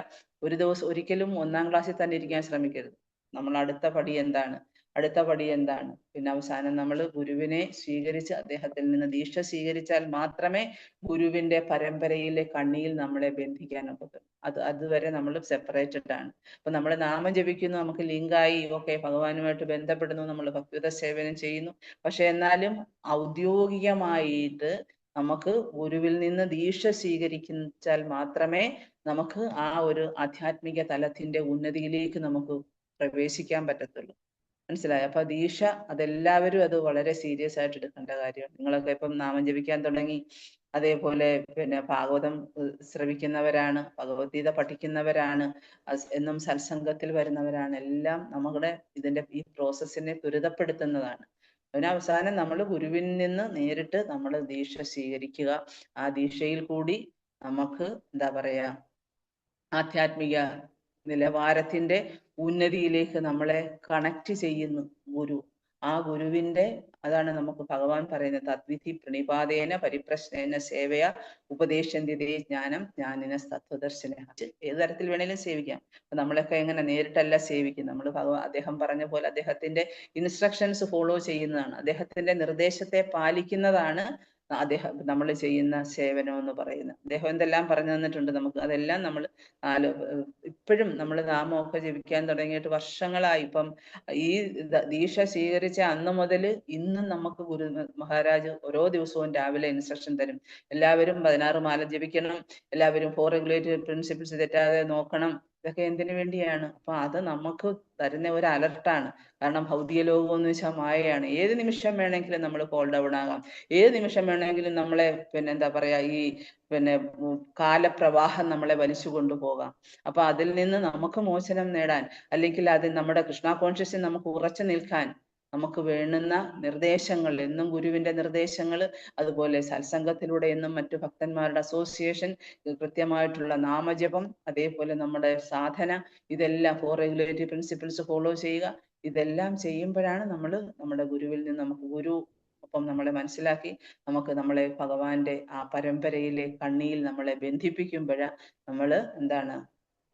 ഒരു ദിവസം ഒരിക്കലും 1ാം ക്ലാസ്സിൽ തന്നെ ഇരിക്കാൻ ശ്രമിക്കരുത്. നമ്മൾ അടുത്ത പടി എന്താണ്? പിന്നെ അവസാനം നമ്മൾ ഗുരുവിനെ സ്വീകരിച്ച് അദ്ദേഹത്തിൽ നിന്ന് ദീക്ഷ സ്വീകരിച്ചാൽ മാത്രമേ ഗുരുവിന്റെ പരമ്പരയിലെ കണ്ണിയിൽ നമ്മളെ ബന്ധിക്കാൻ ഒക്കത്തുള്ളൂ. അതുവരെ നമ്മൾ സെപ്പറേറ്റഡ് ആണ്. അപ്പൊ നമ്മൾ നാമം ജപിക്കുന്നു, നമുക്ക് ലിങ്കായി, ഓക്കെ, ഭഗവാനുമായിട്ട് ബന്ധപ്പെടുന്നു, നമ്മൾ ഭക്തിയുത സേവനം ചെയ്യുന്നു. പക്ഷെ എന്നാലും ഔദ്യോഗികമായിട്ട് നമുക്ക് ഗുരുവിൽ നിന്ന് ദീക്ഷ സ്വീകരിച്ചാൽ മാത്രമേ നമുക്ക് ആ ഒരു ആധ്യാത്മിക തലത്തിന്റെ ഉന്നതിയിലേക്ക് നമുക്ക് പ്രവേശിക്കാൻ പറ്റത്തുള്ളൂ. മനസ്സിലായോ? അപ്പൊ ദീക്ഷ അതെല്ലാവരും അത് വളരെ സീരിയസ് ആയിട്ട് എടുക്കേണ്ട കാര്യമാണ്. നിങ്ങളൊക്കെ ഇപ്പം നാമം ജപിക്കാൻ തുടങ്ങി, അതേപോലെ ഭാഗവതം ശ്രവിക്കുന്നവരാണ്, ഭഗവത്ഗീത പഠിക്കുന്നവരാണ്, എന്നും സത്സംഗത്തിൽ വരുന്നവരാണ്. എല്ലാം നമ്മുടെ ഇതിന്റെ ഈ പ്രോസസ്സിനെ ത്വരിതപ്പെടുത്തുന്നതാണ്. അതിനവസാനം നമ്മൾ ഗുരുവിൽ നിന്ന് നേരിട്ട് നമ്മൾ ദീക്ഷ സ്വീകരിക്കുക. ആ ദീക്ഷയിൽ കൂടി നമുക്ക് എന്താ പറയാ, ആധ്യാത്മിക നിലവാരത്തിന്റെ ഉന്നതിയിലേക്ക് നമ്മളെ കണക്ട് ചെയ്യുന്നു ഗുരു. ആ ഗുരുവിന്റെ അതാണ് നമുക്ക് ഭഗവാൻ പറയുന്നത്, തദ്വിധി പ്രണിപാതേന പരിപ്രശ്നേന സേവയ ഉപദേശന്തിതേ ജ്ഞാനം ജ്ഞാനിന തത്വദർശന. ഏത് തരത്തിൽ വേണേലും സേവിക്കാം. അപ്പൊ നമ്മളൊക്കെ എങ്ങനെ നേരിട്ടല്ല സേവിക്കും, നമ്മൾ അദ്ദേഹം പറഞ്ഞ പോലെ അദ്ദേഹത്തിന്റെ ഇൻസ്ട്രക്ഷൻസ് ഫോളോ ചെയ്യുന്നതാണ്, അദ്ദേഹത്തിന്റെ നിർദ്ദേശത്തെ പാലിക്കുന്നതാണ് നമ്മൾ ചെയ്യുന്ന സേവനം എന്ന് പറയുന്നത്. അദ്ദേഹം എന്തെല്ലാം പറഞ്ഞു തന്നിട്ടുണ്ട് നമുക്ക്, അതെല്ലാം നമ്മൾ ഇപ്പോഴും നമ്മൾ നാമമൊക്കെ ജപിക്കാൻ തുടങ്ങിയിട്ട് വർഷങ്ങളായി. ഇപ്പം ഈ ദീക്ഷ സ്വീകരിച്ച അന്ന് മുതൽ ഇന്നും നമുക്ക് ഗുരു മഹാരാജ് ഓരോ ദിവസവും രാവിലെ ഇൻസ്ട്രക്ഷൻ തരും. എല്ലാവരും 16 മാല ജപിക്കണം, എല്ലാവരും 4 റെഗുലേറ്ററി പ്രിൻസിപ്പിൾസ് തെറ്റാതെ നോക്കണം. ഇതൊക്കെ എന്തിനു വേണ്ടിയാണ്? അപ്പൊ അത് നമുക്ക് തരുന്ന ഒരു അലർട്ടാണ്. കാരണം ഭൗതിക ലോകം എന്ന് വെച്ചാൽ മായയാണ്. ഏത് നിമിഷം വേണമെങ്കിലും നമ്മൾ കോൾ ഡൗൺ ആകാം, ഏത് നിമിഷം വേണമെങ്കിലും നമ്മളെ എന്താ പറയാ, ഈ കാലപ്രവാഹം നമ്മളെ വലിച്ചു കൊണ്ടുപോകാം. അപ്പൊ അതിൽ നിന്ന് നമുക്ക് മോചനം നേടാൻ, അല്ലെങ്കിൽ അതിൽ നമ്മുടെ കൃഷ്ണ കോൺഷ്യസിൽ നമുക്ക് ഉറച്ചു നിൽക്കാൻ നമുക്ക് വേണ്ടുന്ന നിർദ്ദേശങ്ങൾ, എന്നും ഗുരുവിന്റെ നിർദ്ദേശങ്ങൾ, അതുപോലെ സത്സംഗത്തിലൂടെ എന്നും മറ്റു ഭക്തന്മാരുടെ അസോസിയേഷൻ, കൃത്യമായിട്ടുള്ള നാമജപം, അതേപോലെ നമ്മുടെ സാധന, ഇതെല്ലാം 4 റെഗുലേറ്ററി പ്രിൻസിപ്പിൾസ് ഫോളോ ചെയ്യുക. ഇതെല്ലാം ചെയ്യുമ്പോഴാണ് നമ്മൾ നമ്മുടെ ഗുരുവിൽ നിന്ന് നമുക്ക് ഗുരു ഒപ്പം നമ്മളെ മനസ്സിലാക്കി നമുക്ക് നമ്മളെ ഭഗവാന്റെ ആ പരമ്പരയിലെ കണ്ണിയിൽ നമ്മളെ ബന്ധിപ്പിക്കുമ്പോഴ നമ്മൾ എന്താണ്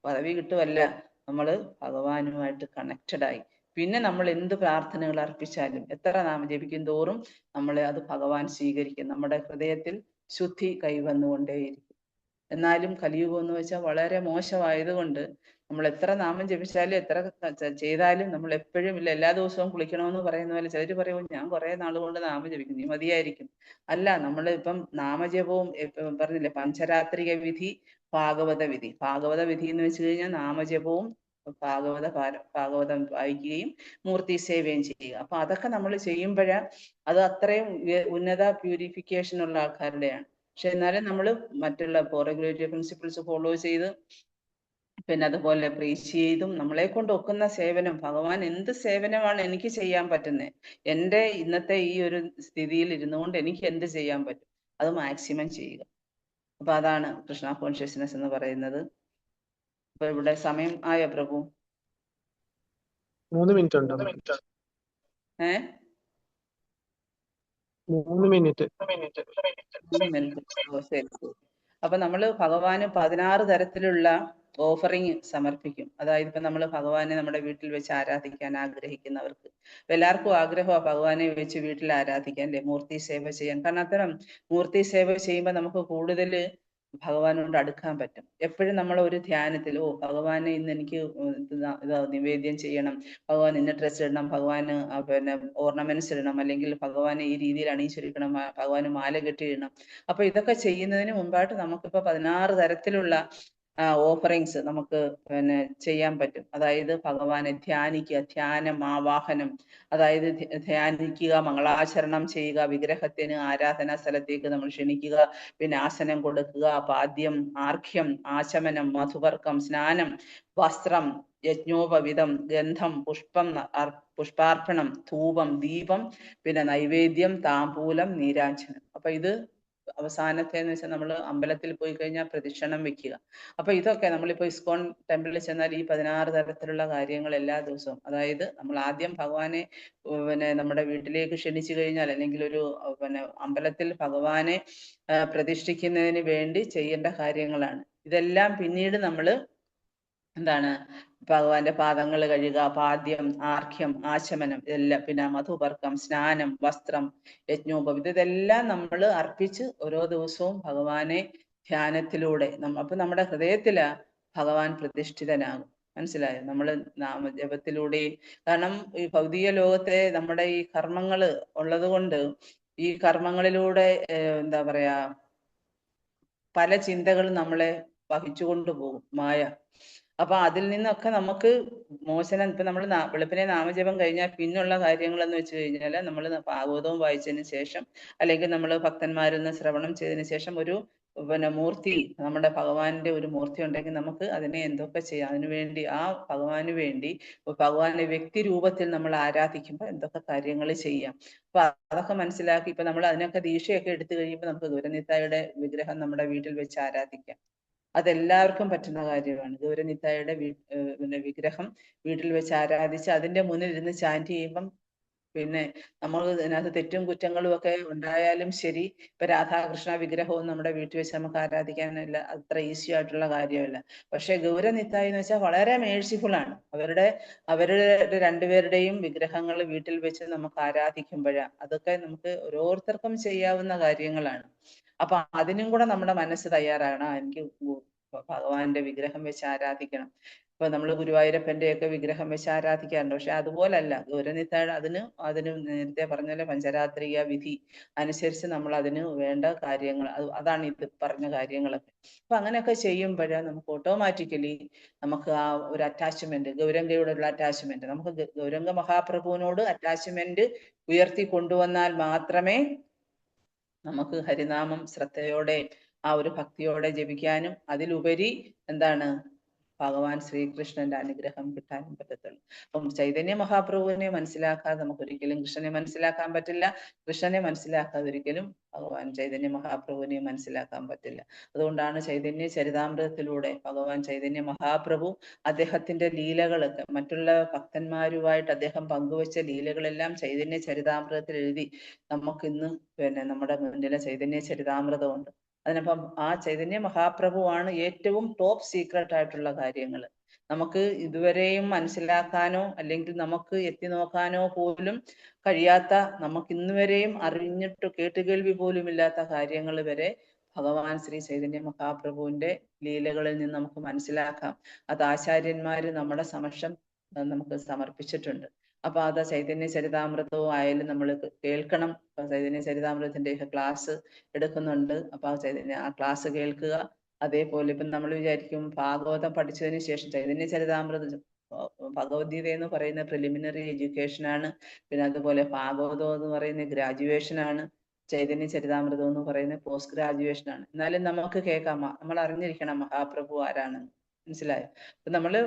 പദവി കിട്ടുമല്ല, നമ്മൾ ഭഗവാനുമായിട്ട് കണക്റ്റഡ് ആയി. പിന്നെ നമ്മൾ എന്ത് പ്രാർത്ഥനകൾ അർപ്പിച്ചാലും, എത്ര നാമം ജപിക്കും തോറും നമ്മളെ അത് ഭഗവാൻ സ്വീകരിക്കും, നമ്മുടെ ഹൃദയത്തിൽ ശുദ്ധി കൈവന്നുകൊണ്ടേയിരിക്കും. എന്നാലും കലിയുഗം എന്ന് വെച്ചാൽ വളരെ മോശമായതുകൊണ്ട് നമ്മൾ എത്ര നാമം ജപിച്ചാലും എത്ര ചെയ്താലും നമ്മൾ എപ്പോഴും ഇല്ല എല്ലാ ദിവസവും കുളിക്കണമെന്ന് പറയുന്ന പോലെ ചിലർ പറയും, ഞാൻ കുറെ നാളുകൊണ്ട് നാമം ജപിക്കും, നീ മതിയായിരിക്കും. അല്ല, നമ്മൾ ഇപ്പം നാമജപവും പറഞ്ഞില്ലേ, പഞ്ചരാത്രിക വിധി, ഭാഗവത വിധി. ഭാഗവത വിധി എന്ന് വെച്ച് കഴിഞ്ഞാൽ നാമജപവും ഭാഗവതം വായിക്കുകയും മൂർത്തി സേവയും ചെയ്യുക. അപ്പൊ അതൊക്കെ നമ്മൾ ചെയ്യുമ്പോഴാ അത് അത്രയും ഉന്നത പ്യൂരിഫിക്കേഷൻ ഉള്ള ആൾക്കാരുടെയാണ്. പക്ഷെ എന്നാലും നമ്മൾ മറ്റുള്ള റെഗുലേറ്ററി പ്രിൻസിപ്പിൾസ് ഫോളോ ചെയ്ത് പിന്നെ അതുപോലെ പ്രീച്ച് ചെയ്തും നമ്മളെ കൊണ്ട് ഒക്കുന്ന സേവനം, ഭഗവാൻ എന്ത് സേവനമാണ് എനിക്ക് ചെയ്യാൻ പറ്റുന്നത്, എൻ്റെ ഇന്നത്തെ ഈ ഒരു സ്ഥിതിയിൽ ഇരുന്നുകൊണ്ട് എനിക്ക് എന്ത് ചെയ്യാൻ പറ്റും അത് മാക്സിമം ചെയ്യുക. അപ്പൊ അതാണ് കൃഷ്ണ കോൺഷ്യസ്നെസ് എന്ന് പറയുന്നത്. അപ്പൊ ഇവിടെ സമയം ആയോ പ്രഭു? 3 മിനിറ്റ് ഉണ്ട്. 3 മിനിറ്റ്. ശരി. അപ്പൊ നമ്മൾ ഭഗവാന് 16 തരത്തിലുള്ള ഓഫറിങ് സമർപ്പിക്കും. അതായത് ഇപ്പൊ നമ്മൾ ഭഗവാനെ നമ്മുടെ വീട്ടിൽ വെച്ച് ആരാധിക്കാൻ ആഗ്രഹിക്കുന്നവർക്ക് എല്ലാവർക്കും ആഗ്രഹമാണ് ഭഗവാനെ വെച്ച് വീട്ടിൽ ആരാധിക്കാൻ, അല്ലെ, മൂർത്തി സേവ ചെയ്യാൻ. കാരണം അത്തരം മൂർത്തി സേവ ചെയ്യുമ്പോൾ നമുക്ക് കൂടുതൽ ഭഗവാനോട് അടുക്കാൻ പറ്റും. എപ്പോഴും നമ്മൾ ഒരു ധ്യാനത്തിൽ, ഭഗവാനെ ഇന്ന് എനിക്ക് ഇത് നിവേദ്യം ചെയ്യണം, ഭഗവാൻ ഇന്ന ഡ്രസ്സ് ഇടണം, ഭഗവാന് ഓർണമെന്റ്സ് ഇടണം, അല്ലെങ്കിൽ ഭഗവാനെ ഈ രീതിയിൽ അണിയിച്ചൊരുക്കണം, ഭഗവാന് മാല കെട്ടിയിടണം. അപ്പൊ ഇതൊക്കെ ചെയ്യുന്നതിന് മുമ്പായിട്ട് നമുക്കിപ്പോ 16 തരത്തിലുള്ള ഓഫറിങ്സ് നമുക്ക് ചെയ്യാൻ പറ്റും. അതായത് ഭഗവാനെ ധ്യാനിക്കുക, ധ്യാനം, ആവാഹനം, അതായത് ധ്യാനിക്കുക, മംഗളാചരണം ചെയ്യുക, വിഗ്രഹത്തിന് ആരാധനാ സ്ഥലത്തേക്ക് നമ്മൾ ക്ഷണിക്കുക, പിന്നെ ആസനം കൊടുക്കുക, പാദ്യം, ആർഘ്യം, ആചമനം, മധുവർക്കം, സ്നാനം, വസ്ത്രം, യജ്ഞോപവിധം, ഗന്ധം, പുഷ്പാർപ്പണം, ധൂപം, ദീപം, പിന്നെ നൈവേദ്യം, താമ്പൂലം, നീരാഞ്ജനം. അപ്പൊ ഇത് അവസാനത്തെ എന്ന് വെച്ചാൽ നമ്മൾ അമ്പലത്തിൽ പോയി കഴിഞ്ഞാൽ പ്രദക്ഷിണം വെക്കുക. അപ്പൊ ഇതൊക്കെ നമ്മളിപ്പോ ഇസ്കോൺ ടെമ്പിളിൽ ചെന്നാൽ ഈ 16 തരത്തിലുള്ള കാര്യങ്ങൾ എല്ലാ ദിവസവും, അതായത് നമ്മൾ ആദ്യം ഭഗവാനെ നമ്മുടെ വീട്ടിലേക്ക് ക്ഷണിച്ചു കഴിഞ്ഞാൽ, അല്ലെങ്കിൽ ഒരു അമ്പലത്തിൽ ഭഗവാനെ പ്രതിഷ്ഠിക്കുന്നതിന് വേണ്ടി ചെയ്യേണ്ട കാര്യങ്ങളാണ് ഇതെല്ലാം. പിന്നീട് നമ്മൾ എന്താണ്, ഭഗവാന്റെ പാദങ്ങൾ കഴുകുക, പാദ്യം, ആർഘ്യം, ആചമനം, ഇതെല്ലാം, പിന്നെ മധുപർക്കം, സ്നാനം, വസ്ത്രം, യജ്ഞോപവിധം, ഇതെല്ലാം നമ്മൾ അർപ്പിച്ച് ഓരോ ദിവസവും ഭഗവാനെ ധ്യാനത്തിലൂടെ അപ്പൊ നമ്മുടെ ഹൃദയത്തില് ഭഗവാൻ പ്രതിഷ്ഠിതനാകും. മനസ്സിലായോ? നമ്മൾ നാമജപത്തിലൂടെ, കാരണം ഈ ഭൗതിക ലോകത്തെ നമ്മുടെ ഈ കർമ്മങ്ങൾ ഉള്ളത് കൊണ്ട് ഈ കർമ്മങ്ങളിലൂടെ എന്താ പറയാ, പല ചിന്തകളും നമ്മളെ വഹിച്ചുകൊണ്ടു പോകും മായ. അപ്പൊ അതിൽ നിന്നൊക്കെ നമുക്ക് മോചനം. ഇപ്പൊ നമ്മൾ വെളുപ്പിനെ നാമജപം കഴിഞ്ഞാൽ പിന്നുള്ള കാര്യങ്ങൾ എന്ന് വെച്ച് കഴിഞ്ഞാൽ, നമ്മൾ ഭാഗവതവും വായിച്ചതിന് ശേഷം, അല്ലെങ്കിൽ നമ്മൾ ഭക്തന്മാരിൽ നിന്ന് ശ്രവണം ചെയ്തതിന് ശേഷം ഒരു മൂർത്തി, നമ്മുടെ ഭഗവാന്റെ ഒരു മൂർത്തി ഉണ്ടെങ്കിൽ നമുക്ക് അതിനെ എന്തൊക്കെ ചെയ്യാം, അതിനുവേണ്ടി ആ ഭഗവാന് വേണ്ടി ഭഗവാന്റെ വ്യക്തി രൂപത്തിൽ നമ്മൾ ആരാധിക്കുമ്പോൾ എന്തൊക്കെ കാര്യങ്ങൾ ചെയ്യാം. അപ്പൊ അതൊക്കെ മനസ്സിലാക്കി ഇപ്പൊ നമ്മൾ അതിനൊക്കെ ദീക്ഷയൊക്കെ എടുത്തു കഴിയുമ്പോൾ നമുക്ക് ഗുരുനിത്തായുടെ വിഗ്രഹം നമ്മുടെ വീട്ടിൽ വെച്ച് ആരാധിക്കാം. അതെല്ലാവർക്കും പറ്റുന്ന കാര്യമാണ്. ഗൗരനിത്തായുടെ പിന്നെ വിഗ്രഹം വീട്ടിൽ വെച്ച് ആരാധിച്ച് അതിന്റെ മുന്നിൽ ഇരുന്ന് ചാൻറ്റ് ചെയ്യുമ്പം പിന്നെ നമ്മൾ ഇതിനകത്ത് തെറ്റും കുറ്റങ്ങളും ഒക്കെ ഉണ്ടായാലും ശരി, ഇപ്പൊ രാധാകൃഷ്ണ വിഗ്രഹവും നമ്മുടെ വീട്ടിൽ വെച്ച് നമുക്ക് ആരാധിക്കാനല്ല അത്ര ഈസി ആയിട്ടുള്ള കാര്യമല്ല. പക്ഷെ ഗൗരനിത്തായി എന്ന് വെച്ചാൽ വളരെ മേഴ്സിഫുൾ ആണ്. അവരുടെ രണ്ടുപേരുടെയും വിഗ്രഹങ്ങൾ വീട്ടിൽ വെച്ച് നമുക്ക് ആരാധിക്കുമ്പോഴാണ് അതൊക്കെ നമുക്ക് ഓരോരുത്തർക്കും ചെയ്യാവുന്ന കാര്യങ്ങളാണ്. അപ്പൊ അതിനും കൂടെ നമ്മുടെ മനസ്സ് തയ്യാറാകണം. എനിക്ക് ഭഗവാന്റെ വിഗ്രഹം വെച്ച് ആരാധിക്കണം. ഇപ്പൊ നമ്മൾ ഗുരുവായൂരപ്പന്റെ ഒക്കെ വിഗ്രഹം വെച്ച് ആരാധിക്കാറുണ്ട്. പക്ഷെ അതുപോലല്ല ഗൗരനിത്താഴ്. അതിന് നേരത്തെ പറഞ്ഞ പോലെ പഞ്ചരാത്രിക വിധി അനുസരിച്ച് നമ്മൾ അതിന് വേണ്ട കാര്യങ്ങൾ, അതാണ് ഇത് പറഞ്ഞ കാര്യങ്ങളൊക്കെ. അപ്പൊ അങ്ങനെയൊക്കെ ചെയ്യുമ്പോഴാണ് നമുക്ക് ഓട്ടോമാറ്റിക്കലി നമുക്ക് ആ ഒരു അറ്റാച്ച്മെന്റ്, ഗൗരംഗയോടുള്ള അറ്റാച്ച്മെന്റ്, നമുക്ക് ഗൗരംഗ മഹാപ്രഭുവിനോട് അറ്റാച്ച്മെന്റ് ഉയർത്തി കൊണ്ടുവന്നാൽ മാത്രമേ നമുക്ക് ഹരിനാമം ശ്രദ്ധയോടെ ആ ഒരു ഭക്തിയോടെ ജപിക്കാനും അതിലുപരി എന്താണ് ഭഗവാൻ ശ്രീകൃഷ്ണന്റെ അനുഗ്രഹം കിട്ടാനും പറ്റത്തുള്ളൂ. അപ്പം ചൈതന്യ മഹാപ്രഭുവിനെ മനസ്സിലാക്കാതെ നമുക്ക് ഒരിക്കലും കൃഷ്ണനെ മനസ്സിലാക്കാൻ പറ്റില്ല. കൃഷ്ണനെ മനസ്സിലാക്കാതെ ഒരിക്കലും ഭഗവാൻ ചൈതന്യ മഹാപ്രഭുവിനെ മനസ്സിലാക്കാൻ പറ്റില്ല. അതുകൊണ്ടാണ് ചൈതന്യ ചരിതാമൃതത്തിലൂടെ ഭഗവാൻ ചൈതന്യ മഹാപ്രഭു അദ്ദേഹത്തിന്റെ ലീലകളൊക്കെ മറ്റുള്ള ഭക്തന്മാരുമായിട്ട് അദ്ദേഹം പങ്കുവച്ച ലീലകളെല്ലാം ചൈതന്യ ചരിതാമൃതത്തിൽ എഴുതി നമുക്കിന്ന് പിന്നെ നമ്മുടെ മുന്നിലെ ചൈതന്യ ചരിതാമൃതമുണ്ട്. അതിനപ്പം ആ ചൈതന്യ മഹാപ്രഭുവാണ് ഏറ്റവും ടോപ്പ് സീക്രട്ട് ആയിട്ടുള്ള കാര്യങ്ങൾ. നമുക്ക് ഇതുവരെയും മനസ്സിലാക്കാനോ അല്ലെങ്കിൽ നമുക്ക് എത്തി നോക്കാനോ പോലും കഴിയാത്ത, നമുക്ക് ഇന്ന് വരെയും അറിഞ്ഞിട്ട് കേട്ടുകേൾവി പോലും ഇല്ലാത്ത കാര്യങ്ങൾ വരെ ഭഗവാൻ ശ്രീ ചൈതന്യ മഹാപ്രഭുവിന്റെ ലീലകളിൽ നിന്ന് നമുക്ക് മനസ്സിലാക്കാം. അത് ആചാര്യന്മാര് നമ്മുടെ സമക്ഷം നമുക്ക് സമർപ്പിച്ചിട്ടുണ്ട്. അപ്പൊ അത് ചൈതന്യ ചരിതാമൃതവും ആയാലും നമ്മൾ കേൾക്കണം. ചൈതന്യ ചരിതാമൃതത്തിന്റെ ക്ലാസ് എടുക്കുന്നുണ്ട്. അപ്പൊ ആ ക്ലാസ് കേൾക്കുക. അതേപോലെ ഇപ്പം നമ്മൾ വിചാരിക്കും ഭാഗവതം പഠിച്ചതിന് ശേഷം ചൈതന്യ ചരിതാമൃതം, ഭഗവത്ഗീത എന്ന് പറയുന്ന പ്രിലിമിനറി എഡ്യൂക്കേഷൻ ആണ്. പിന്നെ അതുപോലെ ഭാഗവതം എന്ന് പറയുന്ന ഗ്രാജുവേഷൻ ആണ്. ചൈതന്യ ചരിതാമൃതം എന്ന് പറയുന്ന പോസ്റ്റ് ഗ്രാജുവേഷൻ ആണ്. എന്നാലും നമുക്ക് കേൾക്കാം, നമ്മൾ അറിഞ്ഞിരിക്കണം മഹാപ്രഭു ആരാണെന്ന്. മനസ്സിലായോ? അപ്പൊ നമ്മള്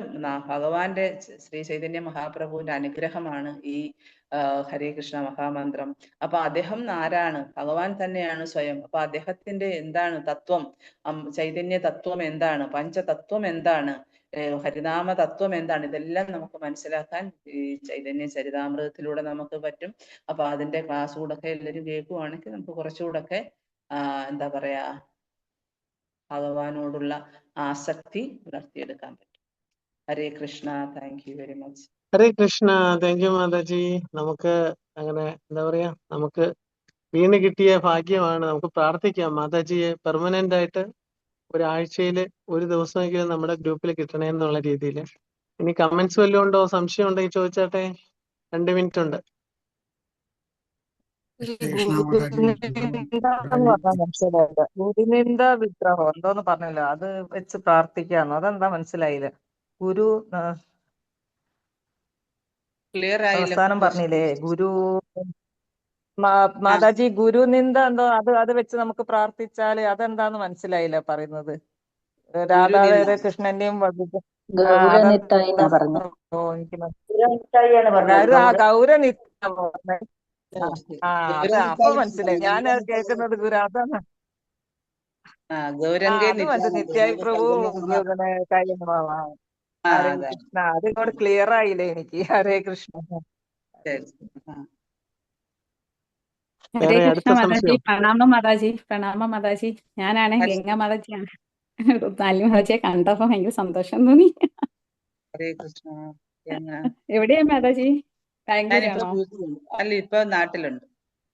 ഭഗവാന്റെ ശ്രീ ചൈതന്യ മഹാപ്രഭുവിന്റെ അനുഗ്രഹമാണ് ഈ ഹരേ കൃഷ്ണ മഹാമന്ത്രം. അപ്പൊ അദ്ദേഹം ആരാണ്? ഭഗവാൻ തന്നെയാണ് സ്വയം. അപ്പൊ അദ്ദേഹത്തിന്റെ എന്താണ് തത്വം, ചൈതന്യ തത്വം എന്താണ്, പഞ്ചതത്വം എന്താണ്, ഹരിനാമ തത്വം എന്താണ്, ഇതെല്ലാം നമുക്ക് മനസ്സിലാക്കാൻ ഈ ചൈതന്യ ചരിതാമൃതത്തിലൂടെ നമുക്ക് പറ്റും. അപ്പൊ അതിന്റെ ക്ലാസ് കൂടെ ഒക്കെ എല്ലാവരും കേൾക്കുവാണെങ്കിൽ നമുക്ക് കുറച്ചുകൂടെ എന്താ പറയാ ഭഗവാനോടുള്ള ആസക്തി വളർത്തിയെടുക്കാൻ പറ്റും. Hare Krishna. Thank you very much. Hare Krishna. Thank you mataji. നമുക്ക് അങ്ങനെ എന്താ പറയാ, നമുക്ക് വീണ് കിട്ടിയ ഭാഗ്യമാണ്. നമുക്ക് പ്രാർത്ഥിക്കാം മാതാജിയെ പെർമനന്റ് ആയിട്ട് ഒരാഴ്ചയിൽ ഒരു ദിവസമെങ്കിലും നമ്മുടെ ഗ്രൂപ്പിൽ കിട്ടണേ എന്നുള്ള രീതിയിൽ. ഇനി കമന്റ്സ് വല്ലതും ഉണ്ടോ, സംശയം ഉണ്ടെങ്കിൽ ചോദിച്ചാട്ടെ. 2 മിനിറ്റ് ഉണ്ട്. ഗുരുനിന്ദ വിഗ്രഹം എന്തോന്ന് പറഞ്ഞല്ലോ, അത് വെച്ച് പ്രാർത്ഥിക്കാന്നോ? അതെന്താ മനസ്സിലായില്ല. ഗുരു ക്ലിയർ ആയില്ല. അവസാനം പറഞ്ഞില്ലേ ഗുരു മാതാജി ഗുരുനിന്ദ എന്തോ, അത് വെച്ച് നമുക്ക് പ്രാർത്ഥിച്ചാല് അതെന്താന്ന് മനസ്സിലായില്ല പറയുന്നത്. രാധായുടെ കൃഷ്ണന്റെയും അപ്പൊ മനസ്സിലായി. ഞാൻ കേൾക്കുന്നത് ഗുരു അതാണ്. അത് നിത്യായി പ്രഭു ഹരേ കൃഷ്ണ. അത് ഇങ്ങോട്ട് ക്ലിയർ ആയില്ലേ എനിക്ക്. ഹരേ കൃഷ്ണ. ഹരേ കൃഷ്ണ മാതാജി. പ്രണാമം മാതാജി. പ്രണാമം മാതാജി. ഞാനാണ് ഗംഗ മാതാജിയാണ്. നാലി മാതാജിയെ കണ്ടപ്പോ ഭയങ്കര സന്തോഷം തോന്നി. എവിടെയാ മാതാജി? ബാംഗ്ലൂരാണോ? അല്ല, ഇപ്പൊ നാട്ടിലുണ്ട്.